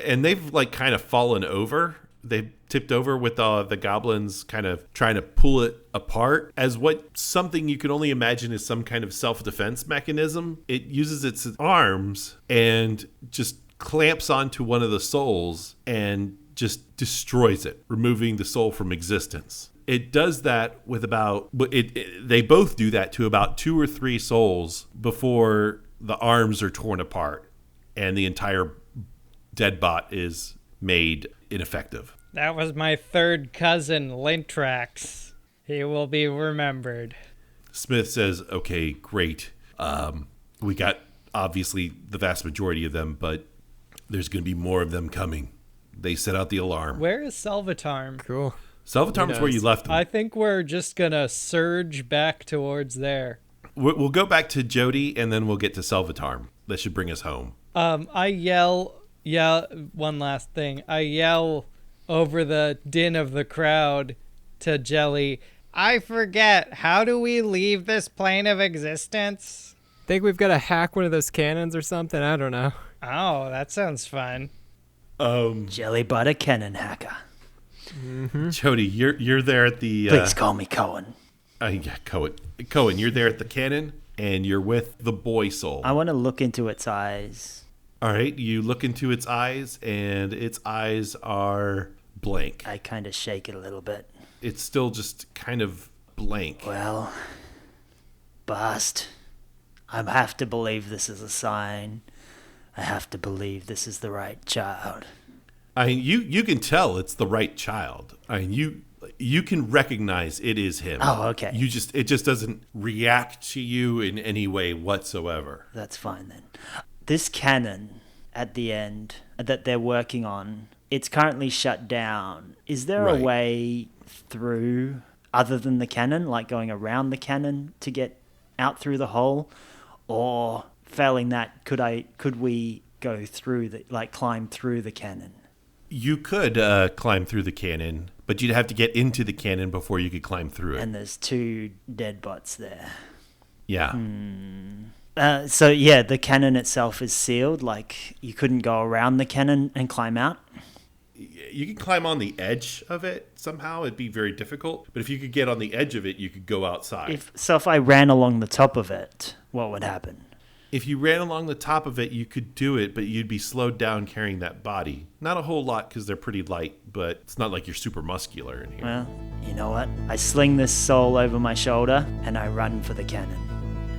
and they've kind of fallen over. They've tipped over with the goblins kind of trying to pull it apart as something you can only imagine is some kind of self-defense mechanism. It uses its arms and just clamps onto one of the souls and just destroys it, removing the soul from existence. It does that with they both do that to about 2 or 3 souls before the arms are torn apart and the entire dead bot is made ineffective. That was my third cousin, Lintrax. He will be remembered. Smith says, okay, great. We got, obviously, the vast majority of them, but there's going to be more of them coming. They set out the alarm. Where is Salvatarm? Cool. Salvatarm's where you left them. I think we're just going to surge back towards there. We'll go back to Jody, and then we'll get to Salvatarm. That should bring us home. I yell, one last thing. I yell over the din of the crowd to Jelly, I forget, how do we leave this plane of existence? Think we've got to hack one of those cannons or something? I don't know. Oh, that sounds fun. Jelly butter cannon hacker. Jody, you're there at the... Please call me Cohen. Yeah, Cohen, you're there at the cannon, and you're with the boy soul. I want to look into its eyes. All right, you look into its eyes, and its eyes are blank. I kind of shake it a little bit. It's still just kind of blank. Well, Bast, I have to believe this is a sign. I have to believe this is the right child. I mean, you can tell it's the right child. I mean, you can recognize it is him. Oh, okay. It just doesn't react to you in any way whatsoever. That's fine then. This cannon at the end that they're working on, it's currently shut down. Is there Right. a way through other than the cannon, like going around the cannon to get out through the hole? Or failing that, could we go through climb through the cannon? You could climb through the cannon, but you'd have to get into the cannon before you could climb through it. And there's 2 dead bots there. Yeah. So yeah, the cannon itself is sealed. Like you couldn't go around the cannon and climb out. You could climb on the edge of it somehow. It'd be very difficult. But if you could get on the edge of it, you could go outside. If I ran along the top of it, what would happen? If you ran along the top of it, you could do it, but you'd be slowed down carrying that body. Not a whole lot because they're pretty light, but it's not like you're super muscular in here. Well, you know what? I sling this soul over my shoulder and I run for the cannon.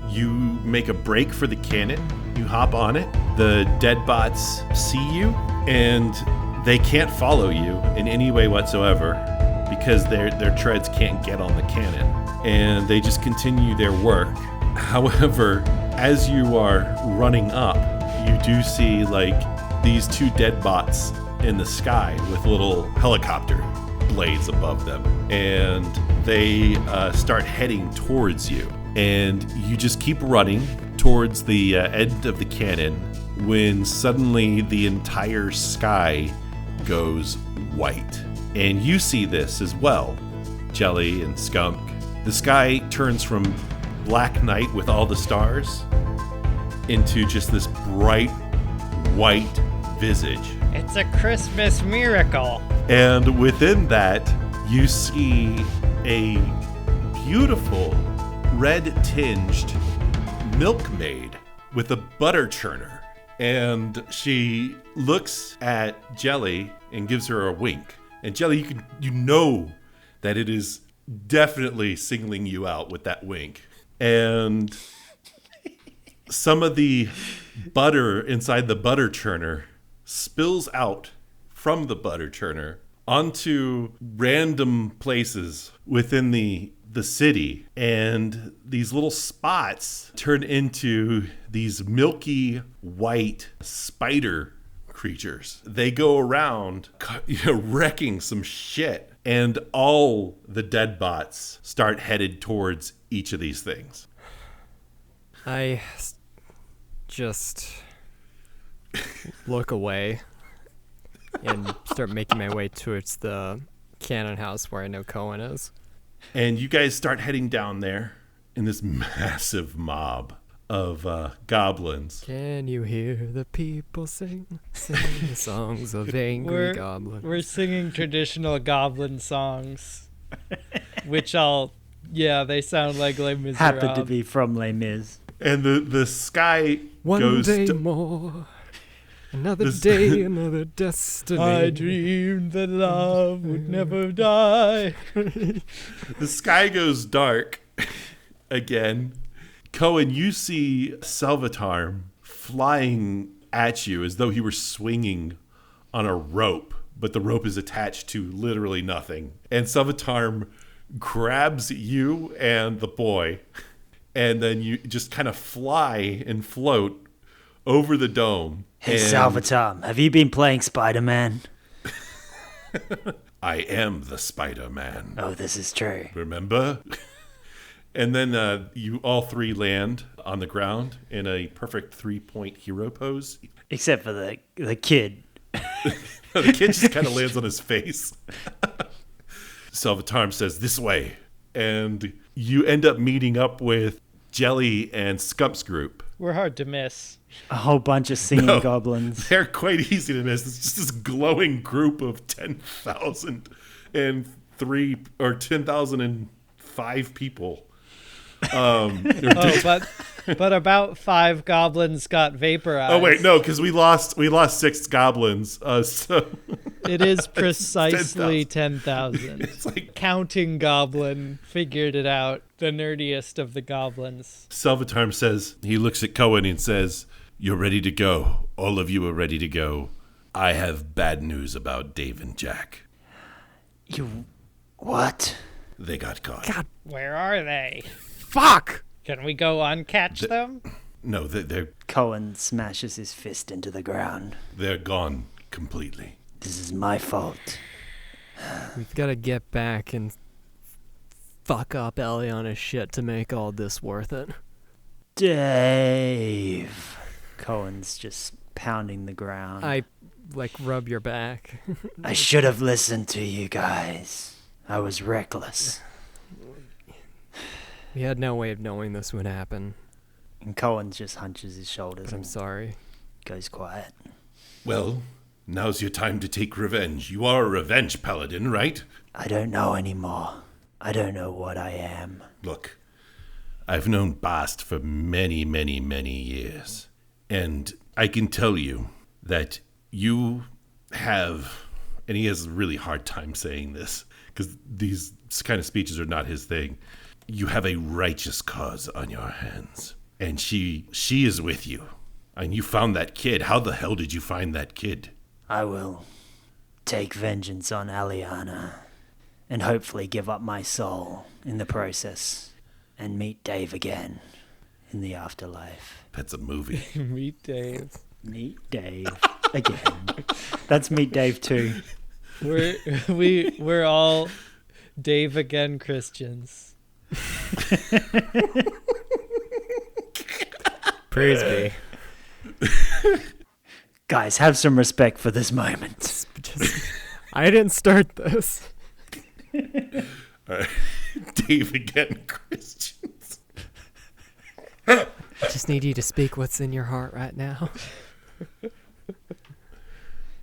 You make a break for the cannon. You hop on it. The dead bots see you, and they can't follow you in any way whatsoever because their treads can't get on the cannon. And they just continue their work. However, as you are running up, you do see these 2 dead bots in the sky with little helicopter blades above them. And they start heading towards you. and you just keep running towards the end of the cannon when suddenly the entire sky goes white. And you see this as well, Jelly and Skunk. The sky turns from black night with all the stars into just this bright white visage. It's a Christmas miracle. And within that, you see a beautiful red-tinged milkmaid with a butter churner. And she looks at Jelly and gives her a wink. And Jelly, you know that it is definitely singling you out with that wink. And some of the butter inside the butter churner spills out from the butter churner onto random places within the city. And these little spots turn into these milky white spider creatures. They go around wrecking some shit, and all the dead bots start headed towards each of these things. I just look away and start making my way towards the cannon house where I know Cohen is. And you guys start heading down there in this massive mob of goblins. Can you hear the people sing the songs of angry goblins? We're singing traditional goblin songs, which they sound like Les Miserables. Happen to be from Les Mis. And the sky One goes day to... more, another day, another destiny. I dreamed that love would never die. The sky goes dark again. Cohen, you see Salvatore flying at you as though he were swinging on a rope, but the rope is attached to literally nothing. And Salvatore grabs you and the boy, and then you just kind of fly and float over the dome. Hey, Salvatore, have you been playing Spider-Man? I am the Spider-Man. Oh, this is true. Remember? And then you all three land on the ground in a perfect 3-point hero pose. Except for the kid. The kid just kind of lands on his face. Salvatore says, "This way." And you end up meeting up with Jelly and Skump's group. We're hard to miss. A whole bunch of singing goblins. They're quite easy to miss. It's just this glowing group of 10,003 or 10,005 people. But about 5 goblins got vaporized. Oh wait, no, because we lost 6 goblins. So it is precisely 10,000. It's like Counting goblin figured it out. The nerdiest of the goblins. Salvatore says, he looks at Cohen and says, "You're ready to go. All of you are ready to go. I have bad news about Dave and Jack. You... what? They got caught." God, Where are they? fuck! Can we go uncatch them? No, they're Cohen smashes his fist into the ground. gone completely. This is my fault. We've got to get back and fuck up Eliana's shit to make all this worth it. Dave. Cohen's just pounding the ground. I, rub your back. I should have listened to you guys. I was reckless. We had no way of knowing this would happen. And Cohen just hunches his shoulders But I'm and sorry. goes quiet. Well, now's your time to take revenge. You are a revenge paladin, right? I don't know anymore. I don't know what I am. Look, I've known Bast for many, many, many years. And I can tell you that you have, and he has a really hard time saying this, because these kind of speeches are not his thing. You have a righteous cause on your hands. And she is with you. And you found that kid. How the hell did you find that kid? I will take vengeance on Aliana and hopefully give up my soul in the process and meet Dave again in the afterlife. That's a movie. Meet Dave. Meet Dave again. That's Meet Dave too. We're all Dave again Christians. Praise be. Guys, have some respect for this moment. I didn't start this. Dave again, Christians. I just need you to speak what's in your heart right now.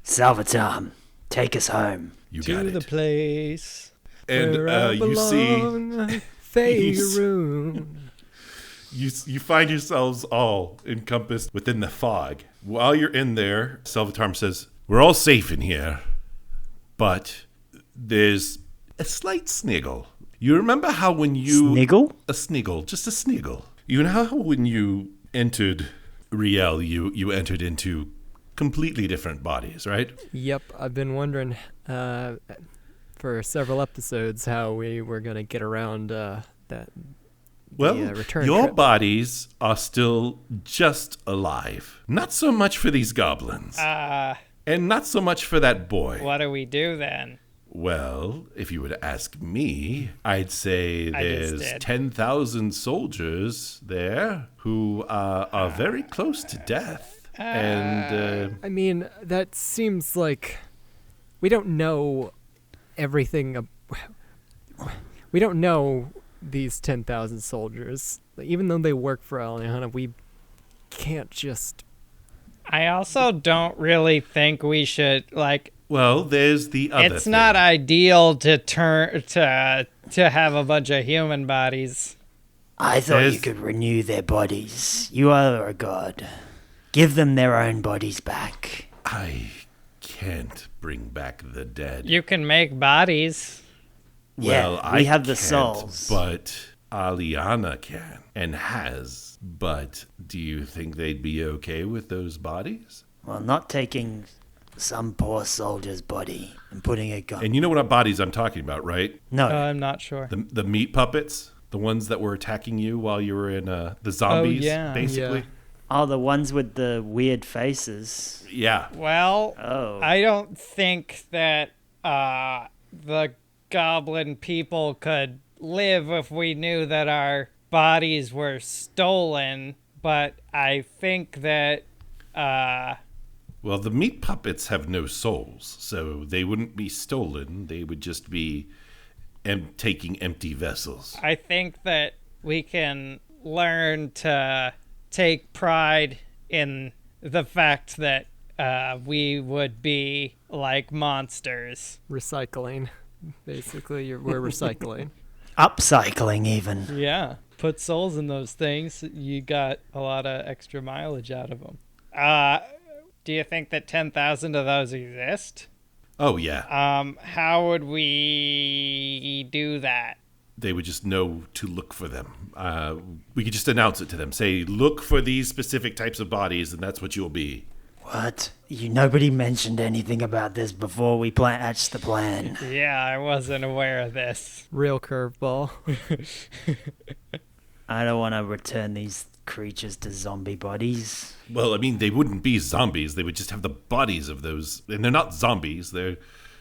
Salvatore, take us home. You got To the it. place. And Where I you see, belong, Faerun. you find yourselves all encompassed within the fog. While you're in there, Salvatore says, "We're all safe in here, but there's a slight sniggle. You remember how when you Sniggle? a sniggle, just a sniggle. You know how when you entered Riel, you entered into completely different bodies, right? Yep, I've been wondering for several episodes how we were going to get around that. Well, return your trip. bodies are still just alive. Not so much for these goblins. And not so much for that boy. What do we do then? Well, if you were to ask me, I'd say I just there's did. 10,000 soldiers there who are very close to death. And I mean, that seems like we don't know everything. We don't know these 10,000 soldiers. Even though they work for Aliana, we can't just... I also don't really think we should, like, well, there's the other it's thing. not ideal to have a bunch of human bodies. I thought you There's- could renew their bodies. You are a god. Give them their own bodies back. I can't bring back the dead. You can make bodies. Well, Yeah, I we have the can't, souls. but Aliana can and has. But do you think they'd be okay with those bodies? Well, not taking some poor soldier's body and putting a gun. And you know what bodies I'm talking about, right? No, I'm not sure. The meat puppets, the ones that were attacking you while you were in the zombies, yeah. basically. oh, the ones with the weird faces. Yeah. Well, Oh, I don't think that the goblin people could live if we knew that our bodies were stolen, but I think that Well, the meat puppets have no souls, so they wouldn't be stolen. They would just be taking empty vessels. I think that we can learn to take pride in the fact that we would be like monsters. Recycling. Basically, we're recycling. upcycling even. Yeah. Put souls in those things, you got a lot of extra mileage out of them. Do you think that 10,000 of those exist? Oh, yeah. How would we do that? They would just know to look for them. We could just announce it to them. Say, look for these specific types of bodies, and that's what you'll be. What? Nobody mentioned anything about this before we hatched the plan. Yeah, I wasn't aware of this. Real curveball. I don't want to return these creatures to zombie bodies. Well, I mean, they wouldn't be zombies. They would just have the bodies of those. And they're not zombies. They're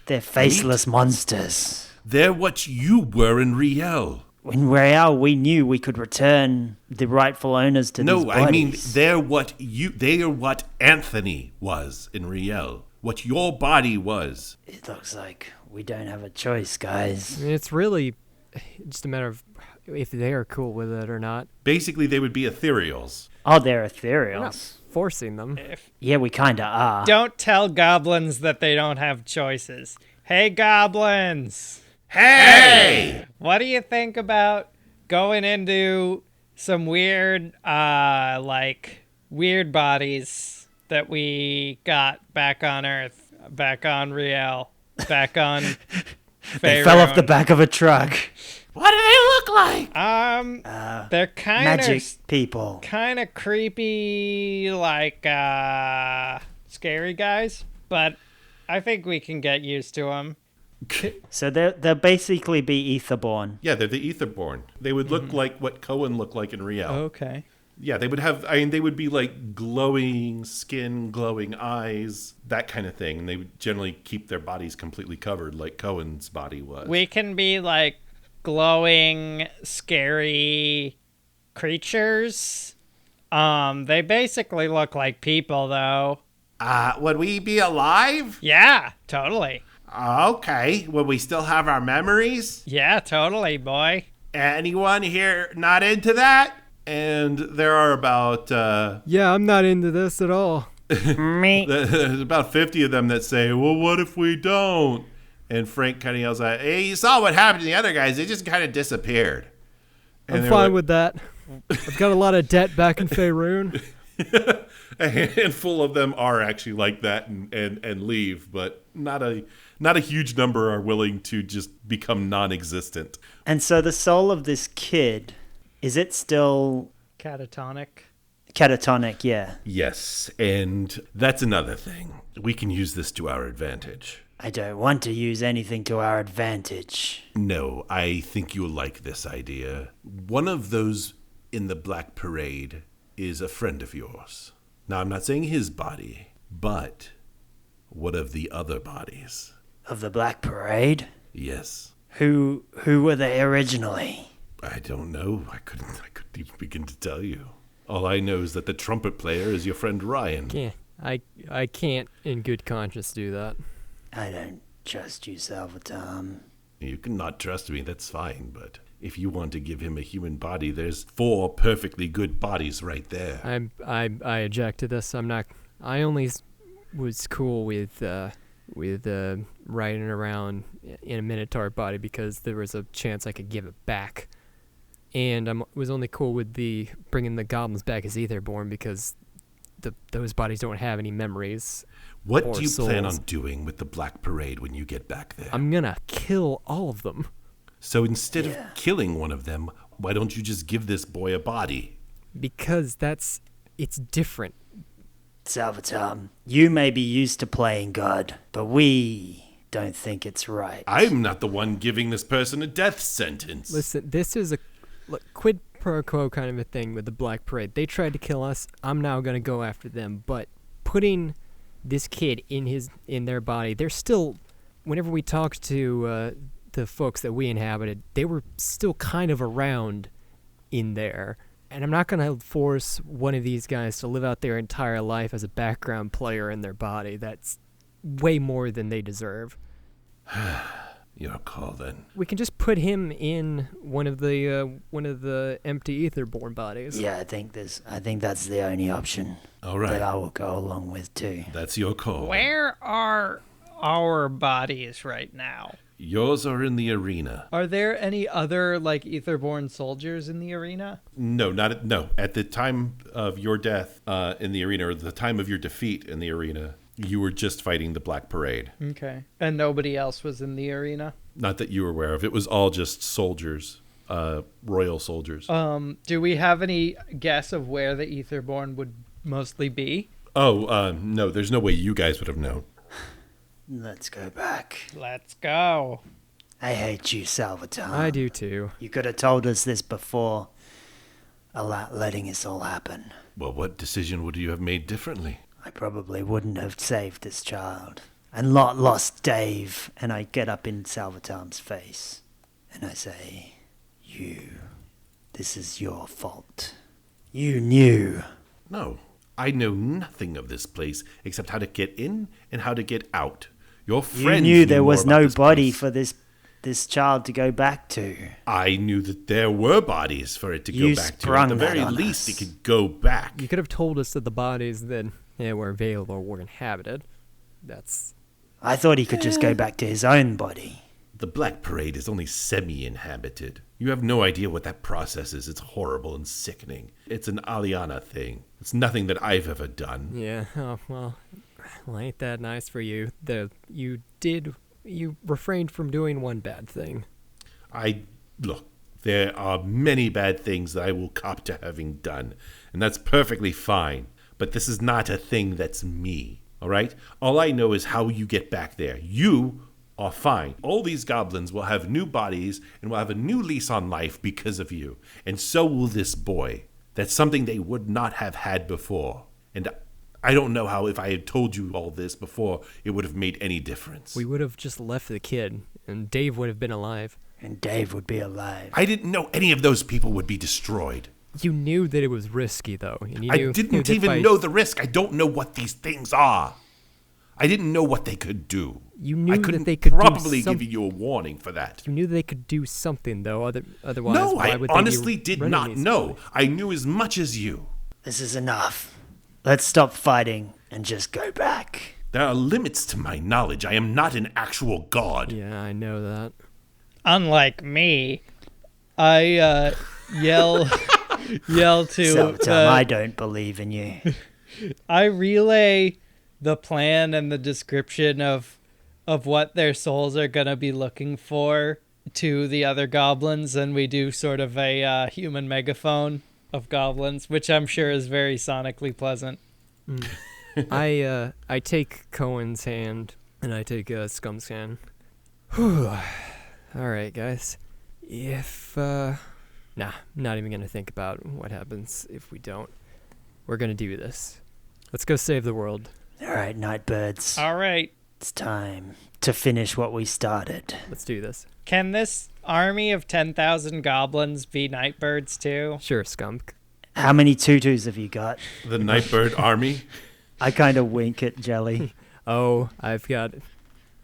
Faceless monsters. they're what you were in Riel. In Real, we knew we could return the rightful owners to these No, bodies. I mean, they are what Anthony was in Riel. What your body was. It looks like we don't have a choice, guys. I mean, it's really just a matter of if they are cool with it or not. Basically, they would be ethereals. Oh, they're We're not ethereals. forcing them. Yeah, we kinda are. Don't tell goblins that they don't have choices. Hey, goblins! Hey! What do you think about going into some weird, weird bodies that we got back on Earth, back on Riel, back on They fell off the Faerun? back of a truck. What do they look like? They're kind Magic of people. creepy, like scary guys, but I think we can get used to them. So they'll basically be etherborn. Yeah, they're the Etherborn. They would look like what Cohen looked like in Riel. Okay. Yeah, they would have, I mean, they would be like glowing skin, glowing eyes, that kind of thing. And they would generally keep their bodies completely covered like Cohen's body was. We can be like glowing, scary creatures. They basically look like people, though. Would we be alive? Yeah, totally. Okay. Would we still have our memories? Yeah, totally, boy. Anyone here not into that? And there are about... Yeah, I'm not into this at all. Me. There's about 50 of them that say, well, what if we don't? And Frank kind of yells out, hey, you saw what happened to the other guys. They just kind of disappeared. And I'm fine with that. I've got a lot of debt back in Faerun. A handful of them are actually like that and leave, but not a huge number are willing to just become non-existent. And so the soul of this kid, is it still Catatonic. catatonic? Yeah. Yes, and that's another thing. We can use this to our advantage. I don't want to use anything to our advantage. No, I think you'll like this idea. One of those in the Black Parade is a friend of yours. Now, I'm not saying his body, but what of the other bodies? Of the Black Parade? Yes. Who were they originally? I don't know. I couldn't even begin to tell you. All I know is that the trumpet player is your friend Ryan. Yeah, I can't in good conscience do that. I don't trust you, Salvatore. You can not trust me, that's fine, but if you want to give him a human body, there's 4 perfectly good bodies right there. I object to this. I'm not. I only was cool with riding around in a Minotaur body because there was a chance I could give it back, and I was only cool with the bringing the goblins back as Etherborn because those bodies don't have any memories. What do you plan souls. on doing with the Black Parade when you get back there? I'm gonna kill all of them. So instead of killing one of them, why don't you just give this boy a body? Because it's different. Salvatore, you may be used to playing God, but we don't think it's right. I'm not the one giving this person a death sentence. Listen, this is a quid pro quo kind of a thing with the Black Parade. They tried to kill us. I'm now gonna go after them. But putting this kid in their body, they're still. Whenever we talked to the folks that we inhabited, they were still kind of around in there. And I'm not going to force one of these guys to live out their entire life as a background player in their body. That's way more than they deserve. Your call, then. We can just put him in one of the empty Etherborn bodies. Yeah, I think that's the only option. All right. That I will go along with too. That's your call. Where are our bodies right now? Yours are in the arena. Are there any other like Etherborn soldiers in the arena? No, no. At the time of your death in the arena, or the time of your defeat in the arena, you were just fighting the Black Parade. Okay. And nobody else was in the arena? Not that you were aware of. It was all just soldiers, royal soldiers. Do we have any guess of where the Etherborn would mostly be? No, there's no way you guys would have known. Let's go back. Let's go. I hate you, Salvatore. I do too. You could have told us this before letting this all happen. Well, what decision would you have made differently? I probably wouldn't have saved this child. And lost Dave. And I get up in Salvatore's face. And I say, this is your fault. You knew. No, I know nothing of this place except how to get in and how to get out. Your friends You knew there was more about no this body place. for this child to go back to. I knew that there were bodies for it to You go back to. sprung At the that very on least, us. it could go back. You could have told us that the bodies that were available were inhabited. That's I thought he could just go back to his own body. The Black Parade is only semi-inhabited. You have no idea what that process is. It's horrible and sickening. It's an Aliana thing. It's nothing that I've ever done. yeah. Oh well, ain't that nice for you? You refrained from doing one bad thing. Look, there are many bad things that I will cop to having done, and that's perfectly fine. But this is not a thing that's me, all right? All I know is how you get back there. You are fine. All these goblins will have new bodies and will have a new lease on life because of you. And so will this boy. That's something they would not have had before. And I don't know how, if I had told you all this before, it would have made any difference. We would have just left the kid, and Dave would have been alive. And Dave would be alive. I didn't know any of those people would be destroyed. You knew that it was risky, though. And you I knew didn't even know the risk. I don't know what these things are. I didn't know what they could do. You knew I that couldn't they could probably do give you a warning for that. You knew they could do something, though. Otherwise, No, why I would honestly they be did running not these know. places? I knew as much as you. This is enough. Let's stop fighting and just go back. There are limits to my knowledge. I am not an actual god. Yeah, I know that. Unlike me, I yell to. So, Tom, I don't believe in you. I relay the plan and the description of what their souls are gonna be looking for to the other goblins, and we do sort of a human megaphone of goblins, which I'm sure is very sonically pleasant. I take Cohen's hand and I take Scum's hand. Whew. All right, guys. If not even gonna think about what happens if we don't. We're gonna do this. Let's go save the world. All right, Nightbirds. All right. It's time to finish what we started. Let's do this. Can this army of 10,000 goblins be Nightbirds too? Sure, Scum. How many tutus have you got? The Nightbird army. I kind of wink at Jelly. Oh, I've got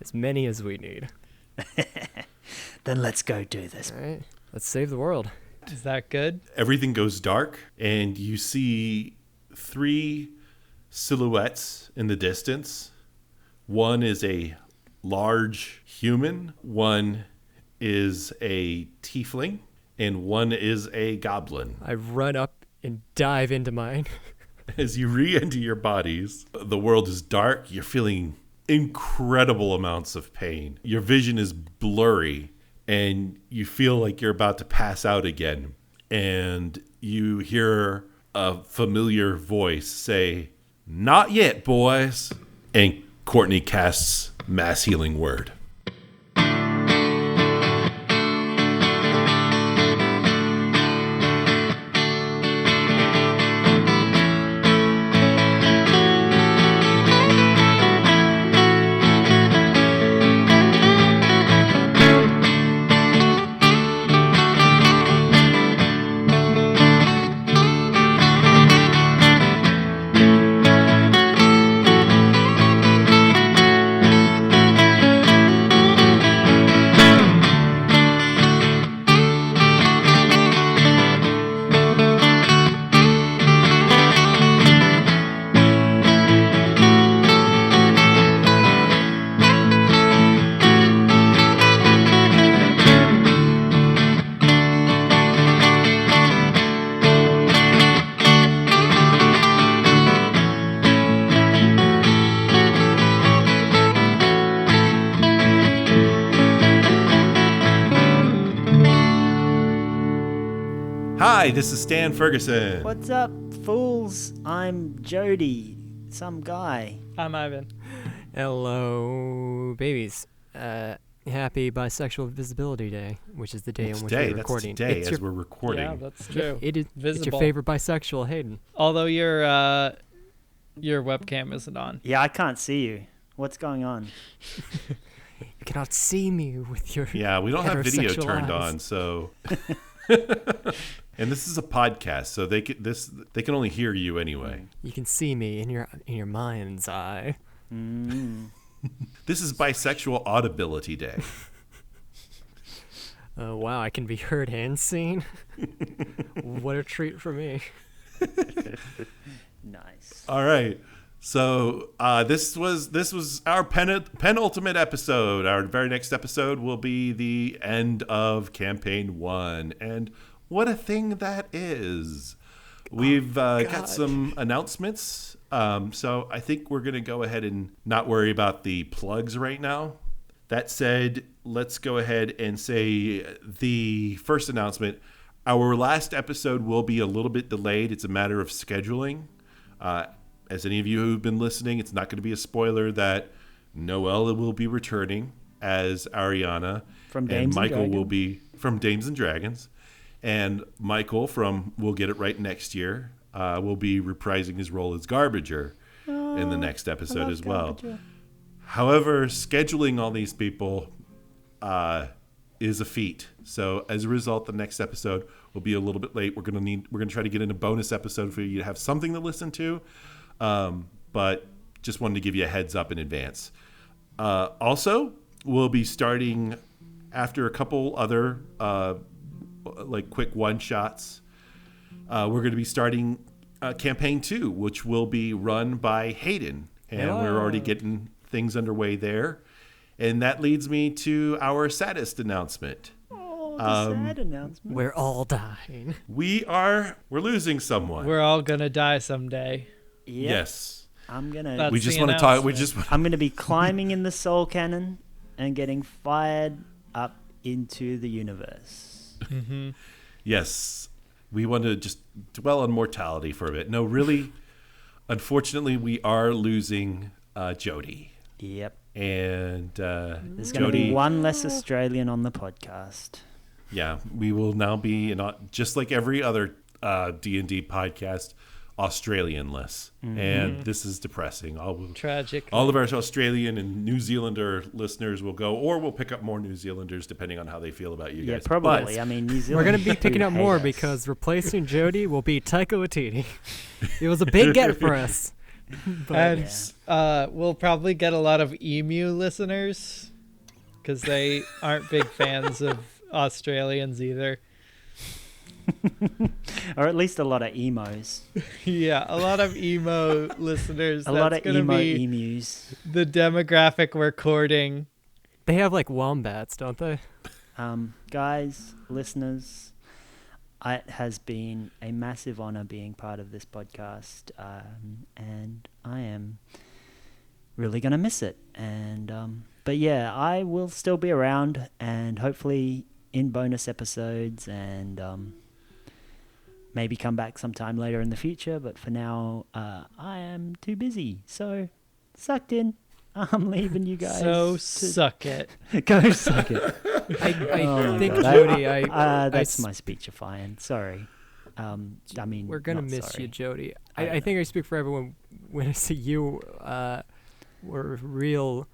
as many as we need. Then let's go do this. All right, let's save the world. Is that good? Everything goes dark, and you see 3 silhouettes in the distance. One is a large human, one is a tiefling, and one is a goblin. I run up and dive into mine. As you re-enter your bodies, the world is dark. You're feeling incredible amounts of pain. Your vision is blurry, and you feel like you're about to pass out again. And you hear a familiar voice say, "Not yet, boys." And Courtney casts Mass Healing Word. Hi, this is Stan Ferguson. What's up, fools? I'm Jody, some guy. I'm Ivan. Hello, babies. Happy Bisexual Visibility Day, which is the day on which Today, we're that's recording. today It's as your, we're recording. Yeah, that's true. it's your Visible. favorite bisexual, Hayden. Although your webcam isn't on. Yeah, I can't see you. What's going on? You cannot see me with your Yeah, we don't have video heterosexual turned eyes. on, so. And this is a podcast, so they can only hear you anyway. You can see me in your mind's eye. This is Bisexual Audibility Day. Wow, I can be heard and seen. What a treat for me. Nice. All right. So this was our penultimate episode. Our very next episode will be the end of campaign 1, and what a thing that is. We've got some announcements. So I think we're going to go ahead and not worry about the plugs right now. That said, let's go ahead and say the first announcement. Our last episode will be a little bit delayed. It's a matter of scheduling. As any of you who've been listening, it's not going to be a spoiler that Noelle will be returning as Ariana. From Dames and and Michael will Dragons. be from Dames and Dragons. And Michael from We'll Get It Right Next Year will be reprising his role as Garbager in the next episode as well. However, scheduling all these people is a feat. So as a result, the next episode will be a little bit late. We're gonna try to get in a bonus episode for you to have something to listen to. But just wanted to give you a heads up in advance. Also, we'll be starting after a couple other like quick one shots. We're going to be starting campaign 2, which will be run by Hayden, and we're already getting things underway there. And that leads me to our saddest announcement. Oh, the sad announcement. We're all dying. We're losing someone. We're all gonna die someday. Yep. Yes. I'm gonna. That's We just the want to talk. announcement. I'm gonna be climbing in the soul cannon and getting fired up into the universe. Mm-hmm. Yes. We want to just dwell on mortality for a bit. No, really, unfortunately, we are losing Jody. Yep. And There's going to be one less Australian on the podcast. Yeah, we will now be, just like every other D&D podcast, Australian-less. And this is depressing. Tragic. All of our Australian and New Zealander listeners will go, or we'll pick up more New Zealanders depending on how they feel about you guys. Yeah, probably. But I mean, New Zealand. We're going to be picking up more hate us. because replacing Jody will be Taika Waititi. It was a big get for us. But And we'll probably get a lot of emu listeners because they aren't big fans of Australians either. Or at least a lot of emos. Yeah, a lot of emo listeners. A lot That's of gonna emo be emus. the demographic we're courting. they have like wombats, don't they? Guys, listeners, it has been a massive honor being part of this podcast, and I am really gonna miss it. And but yeah, I will still be around, and hopefully in bonus episodes, and maybe come back sometime later in the future. But for now, I am too busy, so sucked in. I'm leaving you guys. So suck it. Go suck it. I think, God, Jody, that's my speechifying. Sorry. I mean, we're going to not miss sorry. you, Jody. I I think I speak for everyone when I say you were a real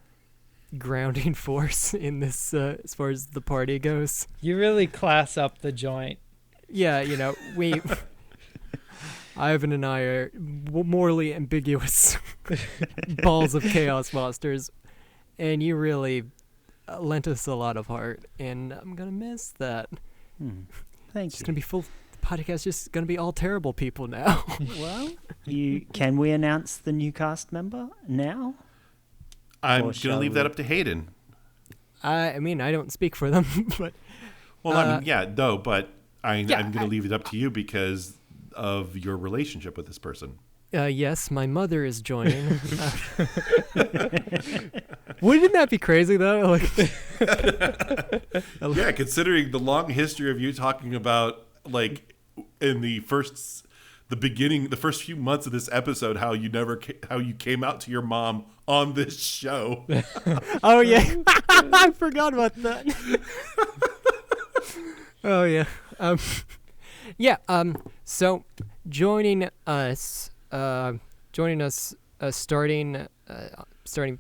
grounding force in this as far as the party goes. You really class up the joint. Yeah, we... Ivan and I are morally ambiguous balls of chaos monsters, and you really lent us a lot of heart, and I'm gonna miss that. Thank It's you. gonna be full. The podcast just gonna be all terrible people now. Well, can we announce the new cast member now? I'm Or going to shall leave that we- up to Hayden. I mean, I don't speak for them, but Well, I mean, yeah, no, but I'm going to I- leave it up to you because of your relationship with this person. yes, my mother is joining. Wouldn't that be crazy though? Like, Yeah, considering the long history of you talking about, like, in the first few months of this episode, how you came out to your mom on this show. oh yeah, I forgot about that. Oh yeah. So joining us, starting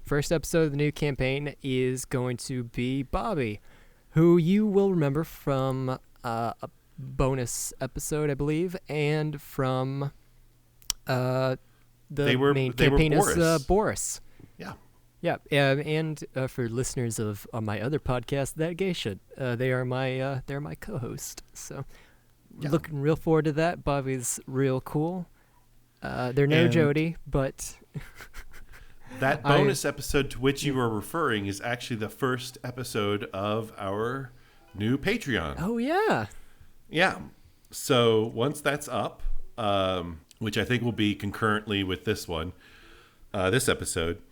first episode of the new campaign is going to be Bobby, who you will remember from a bonus episode, I believe, and from the main campaign as Boris. Yeah. Yeah, and for listeners of my other podcast, That Gay Shit, they're my co-host. So, looking real forward to that. Bobby's real cool. They're no And Jody, but that bonus episode to which you were referring is actually the first episode of our new Patreon. oh yeah, Yeah. So once that's up, which I think will be concurrently with this one, this episode,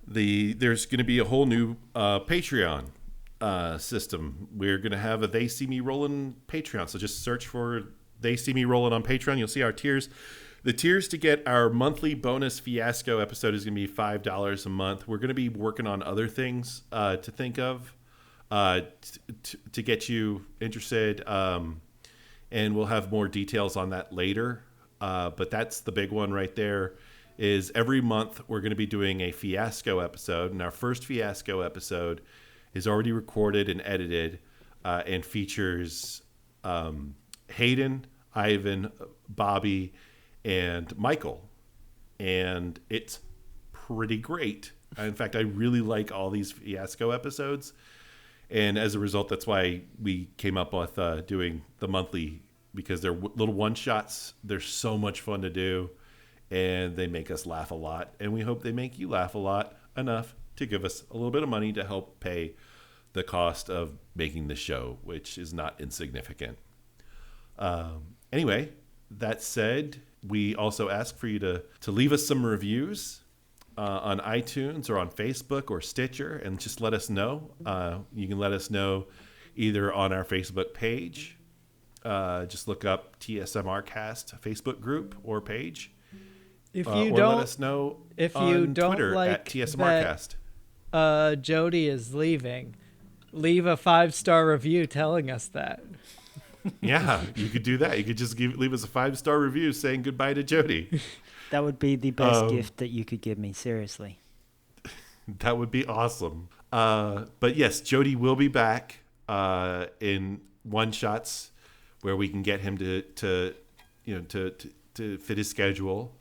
there's going to be a whole new Patreon system. We're going to have a They See Me Rollin' Patreon. So just search for They See Me Rollin' on Patreon. You'll see our tiers. The tiers to get our monthly bonus Fiasco episode is going to be $5 a month. We're going to be working on other things to think of to get you interested. And we'll have more details on that later. But that's the big one right there. Is every month we're going to be doing a Fiasco episode, and our first Fiasco episode is already recorded and edited. and features Hayden, Ivan, Bobby, and Michael. And it's pretty great. In fact, I really like all these Fiasco episodes. And as a result, that's why we came up with doing the monthly, because they're little one-shots. They're so much fun to do, and they make us laugh a lot. And we hope they make you laugh a lot, enough to give us a little bit of money to help pay the cost of making the show, which is not insignificant. Anyway, that said, we also ask for you to leave us some reviews on iTunes or on Facebook or Stitcher, and just let us know. You can let us know either on our Facebook page. Just look up TSMRcast Facebook group or page. If you or don't, let us know if on you don't Twitter like at TSMRcast. Jody is leaving, leave a 5-star review telling us that. Yeah, you could do that. You could just leave us a 5-star review saying goodbye to Jody. That would be the best gift that you could give me, seriously. That would be awesome. But yes, Jody will be back in one-shots where we can get him to fit his schedule,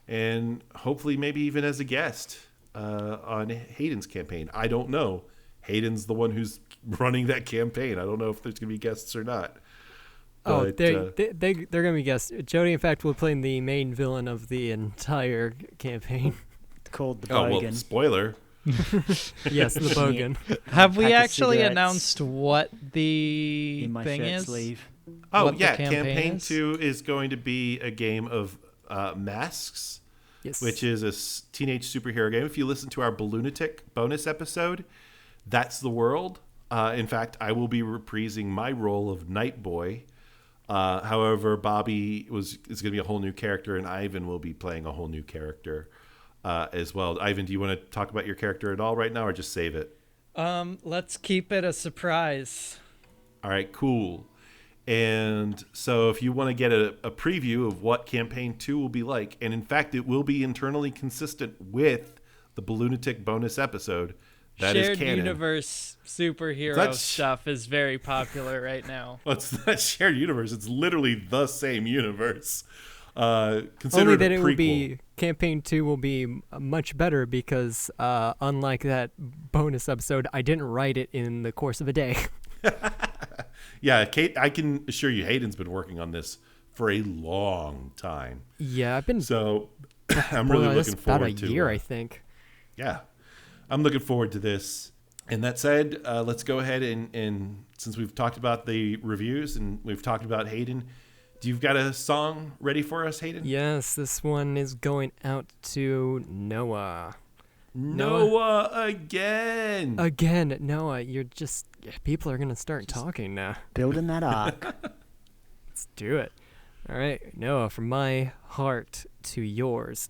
and hopefully maybe even as a guest on Hayden's campaign. I don't know. Hayden's the one who's running that campaign. I don't know if there's going to be guests or not. Oh, But, they're going to be guests. Jody, in fact, will play the main villain of the entire campaign. Called the oh, Bogan. well, spoiler. Yes, the Bogan. Have we Pack of actually cigarettes announced what the in my thing shirt is? sleeve. Oh, What the yeah. campaign Campaign is? 2 is going to be a game of masks, Yes. which is a teenage superhero game. If you listen to our Balloonatic bonus episode, that's the world. In fact, I will be reprising my role of Night Boy. However, Bobby is going to be a whole new character, and Ivan will be playing a whole new character as well. Ivan, do you want to talk about your character at all right now, or just save it? Let's keep it a surprise. All right, cool. And so if you want to get a preview of what Campaign 2 will be like, and in fact, it will be internally consistent with the Balloonatic bonus episode, that is Shared canon. universe superhero That's- stuff is very popular right now. Well, it's not shared universe. It's literally the same universe. Consider Only it that a it prequel. will be Campaign 2 will be much better because unlike that bonus episode, I didn't write it in the course of a day. Yeah, Kate, I can assure you Hayden's been working on this for a long time. Yeah, I've been So I'm really looking forward about a to year, I think. Yeah, I'm looking forward to this. And that said, let's go ahead and since we've talked about the reviews and we've talked about Hayden, do you've got a song ready for us, Hayden? Yes, this one is going out to Noah. Noah again. Again, Noah, people are going to start talking now. Building that arc. Let's do it. All right, Noah, from my heart to yours.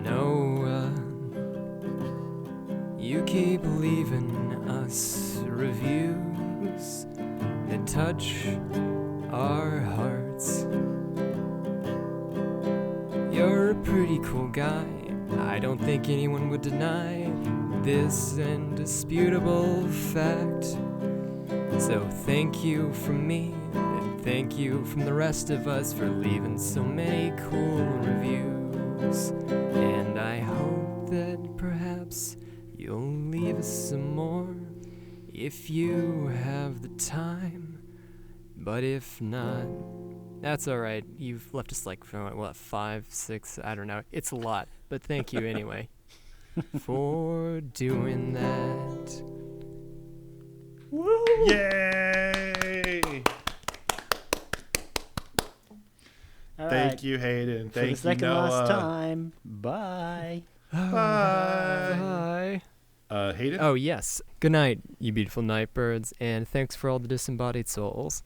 Noah, you keep leaving us reviews that touch our hearts. You're a pretty cool guy. I don't think anyone would deny this indisputable fact. So thank you from me, and thank you from the rest of us for leaving so many cool reviews. And I hope that perhaps you'll leave us some more if you have the time. But if not, that's all right. You've left us like, what, 5, 6, I don't know. It's a lot, but thank you anyway for doing that. Woo! Yay! All Thank right. you, Hayden. For Thank the you, second Noah. last time. Bye. Bye. Bye. Hayden? Oh, yes. Good night, you beautiful Nightbirds, and thanks for all the disembodied souls.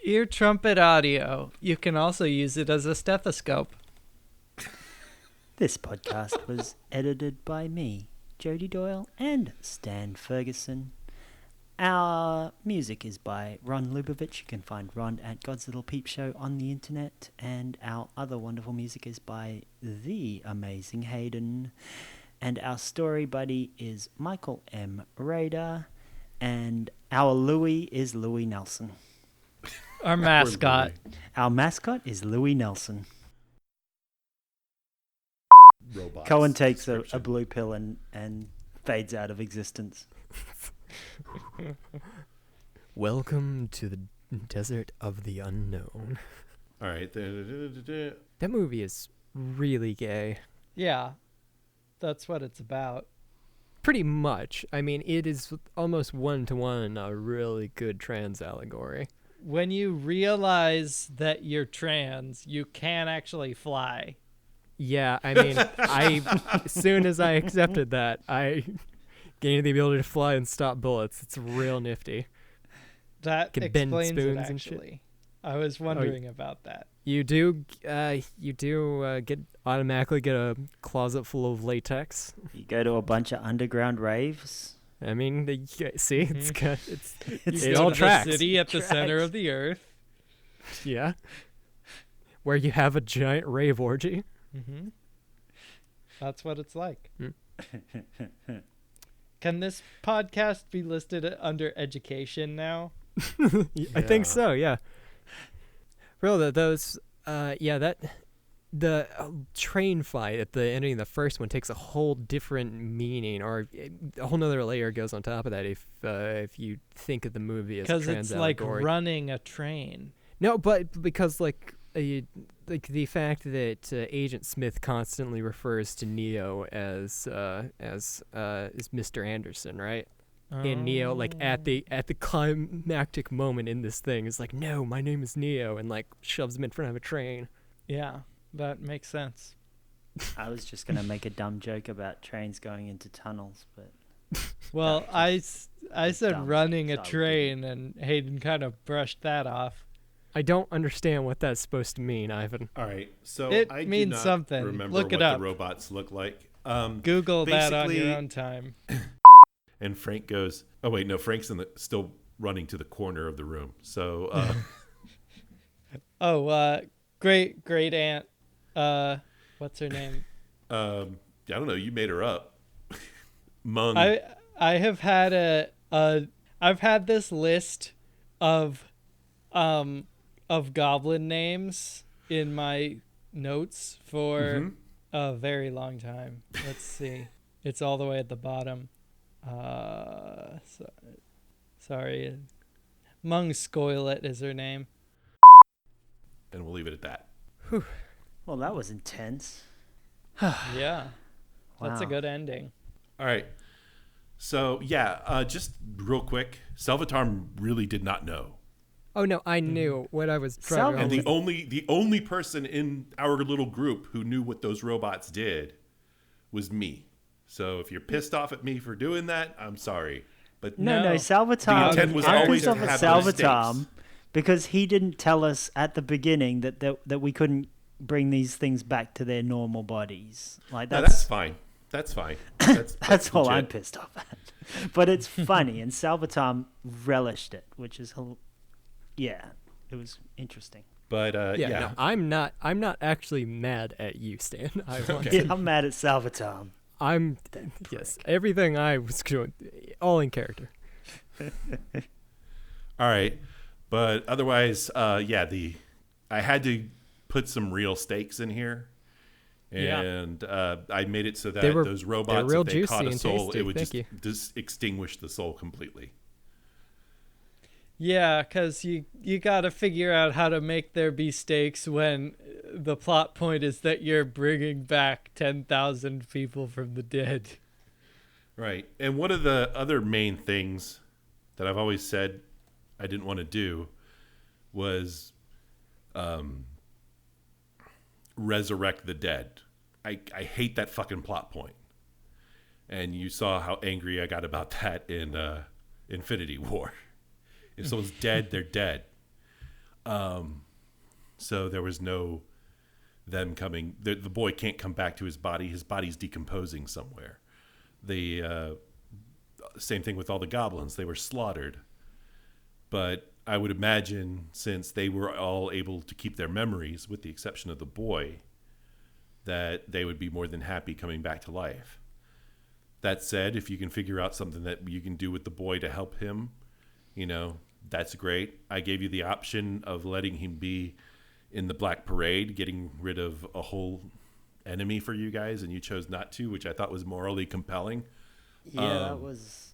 Ear trumpet audio. You can also use it as a stethoscope. This podcast was edited by me, Jody Doyle, and Stan Ferguson. Our music is by Ron Lubavitch. You can find Ron at God's Little Peep Show on the internet. And our other wonderful music is by the amazing Hayden. And our story buddy is Michael M. Rader. And our Louie is Louie Nelson. Our mascot. Our mascot is Louie Nelson. Robots. Cohen takes a blue pill and fades out of existence. Welcome to the desert of the unknown. All right. That movie is really gay. Yeah, that's what it's about. Pretty much. I mean, it is almost one-to-one a really good trans allegory. When you realize that you're trans, you can actually fly. Yeah, I mean, as soon as I accepted that, I gained the ability to fly and stop bullets. It's real nifty. That Can bend explains it, spoons and shit. actually. I was wondering about that. You do automatically get a closet full of latex. You go to a bunch of underground raves. I mean, see, it's good. You It go all to tracks. the city at the center Tracks. of the earth. Yeah. Where you have a giant rave orgy. Mm-hmm. That's what it's like. Hmm. Can this podcast be listed under education now? I think so, yeah. Really, those, the train fight at the ending of the first one takes a whole different meaning, or a whole nother layer goes on top of that if you think of the movie as Because trans it's like allegory. running a train. No, but because like the fact that Agent Smith constantly refers to Neo as Mr. Anderson, right? And Neo, like at the climactic moment in this thing, is like, "No, my name is Neo," and like shoves him in front of a train. Yeah, that makes sense. I was just going to make a dumb joke about trains going into tunnels, but Well, I said dumb, running a so I train, and Hayden kind of brushed that off. I don't understand what that's supposed to mean, Ivan. All right. So It I do means not something. remember Look it what up. the robots look like. Google that on your basically- own time. And Frank goes, oh, wait, no, Frank's still running to the corner of the room. So, Great aunt. What's her name? I don't know. You made her up. Mung. I have had I've had this list of goblin names in my notes for a very long time. Let's see. It's all the way at the bottom. Sorry. Mung Scoilet is her name. And we'll leave it at that. well, that was intense. Yeah. That's a Wow. good ending. All right. So, yeah, just real quick. Salvatore really did not know. Oh no, I knew what I was trying to. And the only person in our little group who knew what those robots did was me. So if you're pissed off at me for doing that, I'm sorry. But No, Salvatore. The intent was I'm always pissed to off at have Salvatore mistakes. because he didn't tell us at the beginning that we couldn't bring these things back to their normal bodies. Like No, that's that's fine. That's fine. That's all I'm legit. pissed off at. But it's funny, and Salvatore relished it, which is it was interesting. But yeah, yeah. no, I'm not actually mad at you, Stan. Yeah, I'm mad at Salvatore. Yes, everything I was doing, all in character. All right. But otherwise, I had to put some real stakes in here. And I made it so that those robots, real if they juicy caught a and soul, tasty. it would Thank just extinguish the soul completely. Yeah, because you got to figure out how to make there be stakes when the plot point is that you're bringing back 10,000 people from the dead. Right. And one of the other main things that I've always said I didn't want to do was resurrect the dead. I hate that fucking plot point. And you saw how angry I got about that in Infinity War. If someone's dead, they're dead. So there was no them coming. The boy can't come back to his body. His body's decomposing somewhere. same thing with all the goblins. They were slaughtered. But I would imagine, since they were all able to keep their memories, with the exception of the boy, that they would be more than happy coming back to life. That said, if you can figure out something that you can do with the boy to help him, that's great. I gave you the option of letting him be in the Black Parade, getting rid of a whole enemy for you guys, and you chose not to, which I thought was morally compelling. Yeah, that was...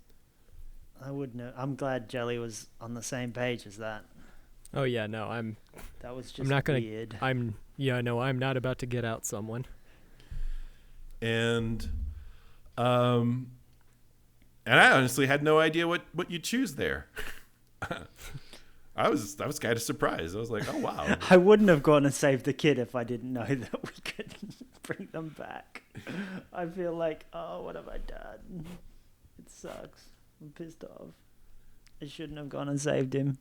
I wouldn't know. I'm glad Jelly was on the same page as that. Oh yeah, no, That was just I'm not gonna, weird. I'm not about to get out someone. And I honestly had no idea what you choose there. I was kind of surprised. I was like, oh wow. I wouldn't have gone and saved the kid if I didn't know that we could bring them back. I feel like, oh, what have I done? It sucks. I'm pissed off. I shouldn't have gone and saved him.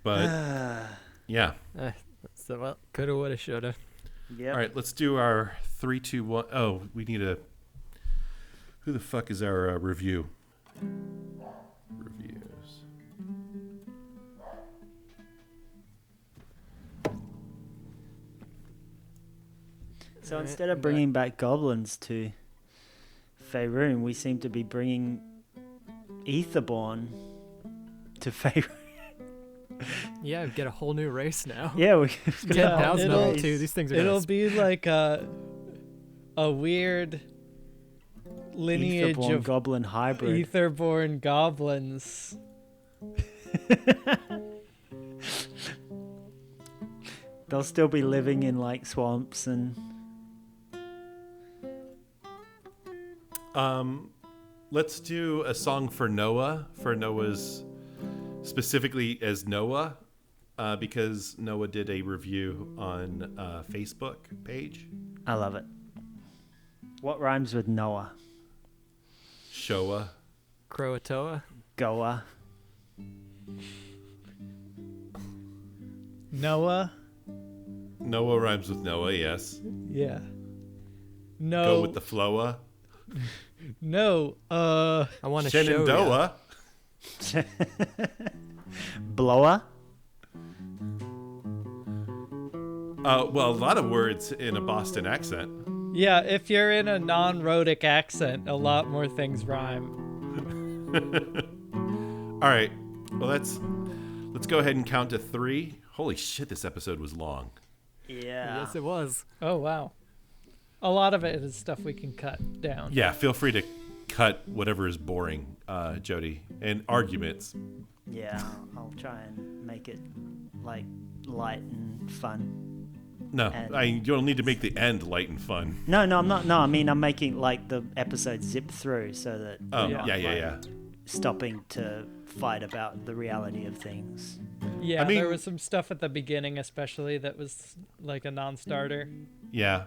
But yeah. So well, coulda, woulda, shoulda. Yeah. All right, let's do our 3, 2, 1. Oh, we need a. Who the fuck is our review? Reviews. So instead of bringing back goblins to Faerun, we seem to be bringing Etherborn to Faerun. Yeah, get a whole new race now. Yeah, we 10,000 of them too. These things are It'll be like a weird lineage Etherborn of goblin hybrid. etherborn goblins. They'll still be living in like swamps and. Let's do a song for Noah's specifically as Noah, because Noah did a review on Facebook page. I love it. What rhymes with Noah? Shoah. Croatoa. Goa. Noah? Noah rhymes with Noah, yes. Yeah. No. Go with the flowa. No. I want to show you. Shenandoah. Blower. Well, a lot of words in a Boston accent. Yeah, if you're in a non-rhotic accent, a lot more things rhyme. All right. Well, let's go ahead and count to 3. Holy shit, this episode was long. Yeah. Yes, it was. Oh, wow. A lot of it is stuff we can cut down. Yeah, feel free to cut whatever is boring, Jody, and arguments. Yeah, I'll try and make it like light and fun. No, And- you'll need to make the end light and fun. No, I'm not. No, I mean I'm making like the episode zip through so that Oh, we're not, yeah. like, stopping to fight about the reality of things. Yeah, I mean- there was some stuff at the beginning especially that was like a non-starter. Yeah.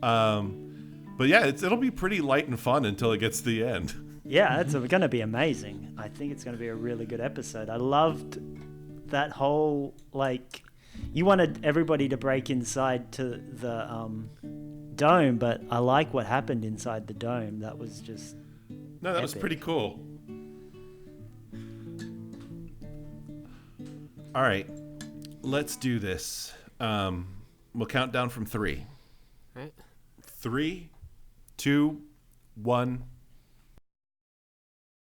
But yeah, it'll be pretty light and fun until it gets to the end. Yeah, it's going to be amazing. I think it's going to be a really good episode. I loved that whole like you wanted everybody to break inside to the dome, but I like what happened inside the dome. That was just No, that was Epic. pretty cool. All right, let's do this. We'll count down from 3. Right. 3, 2, 1.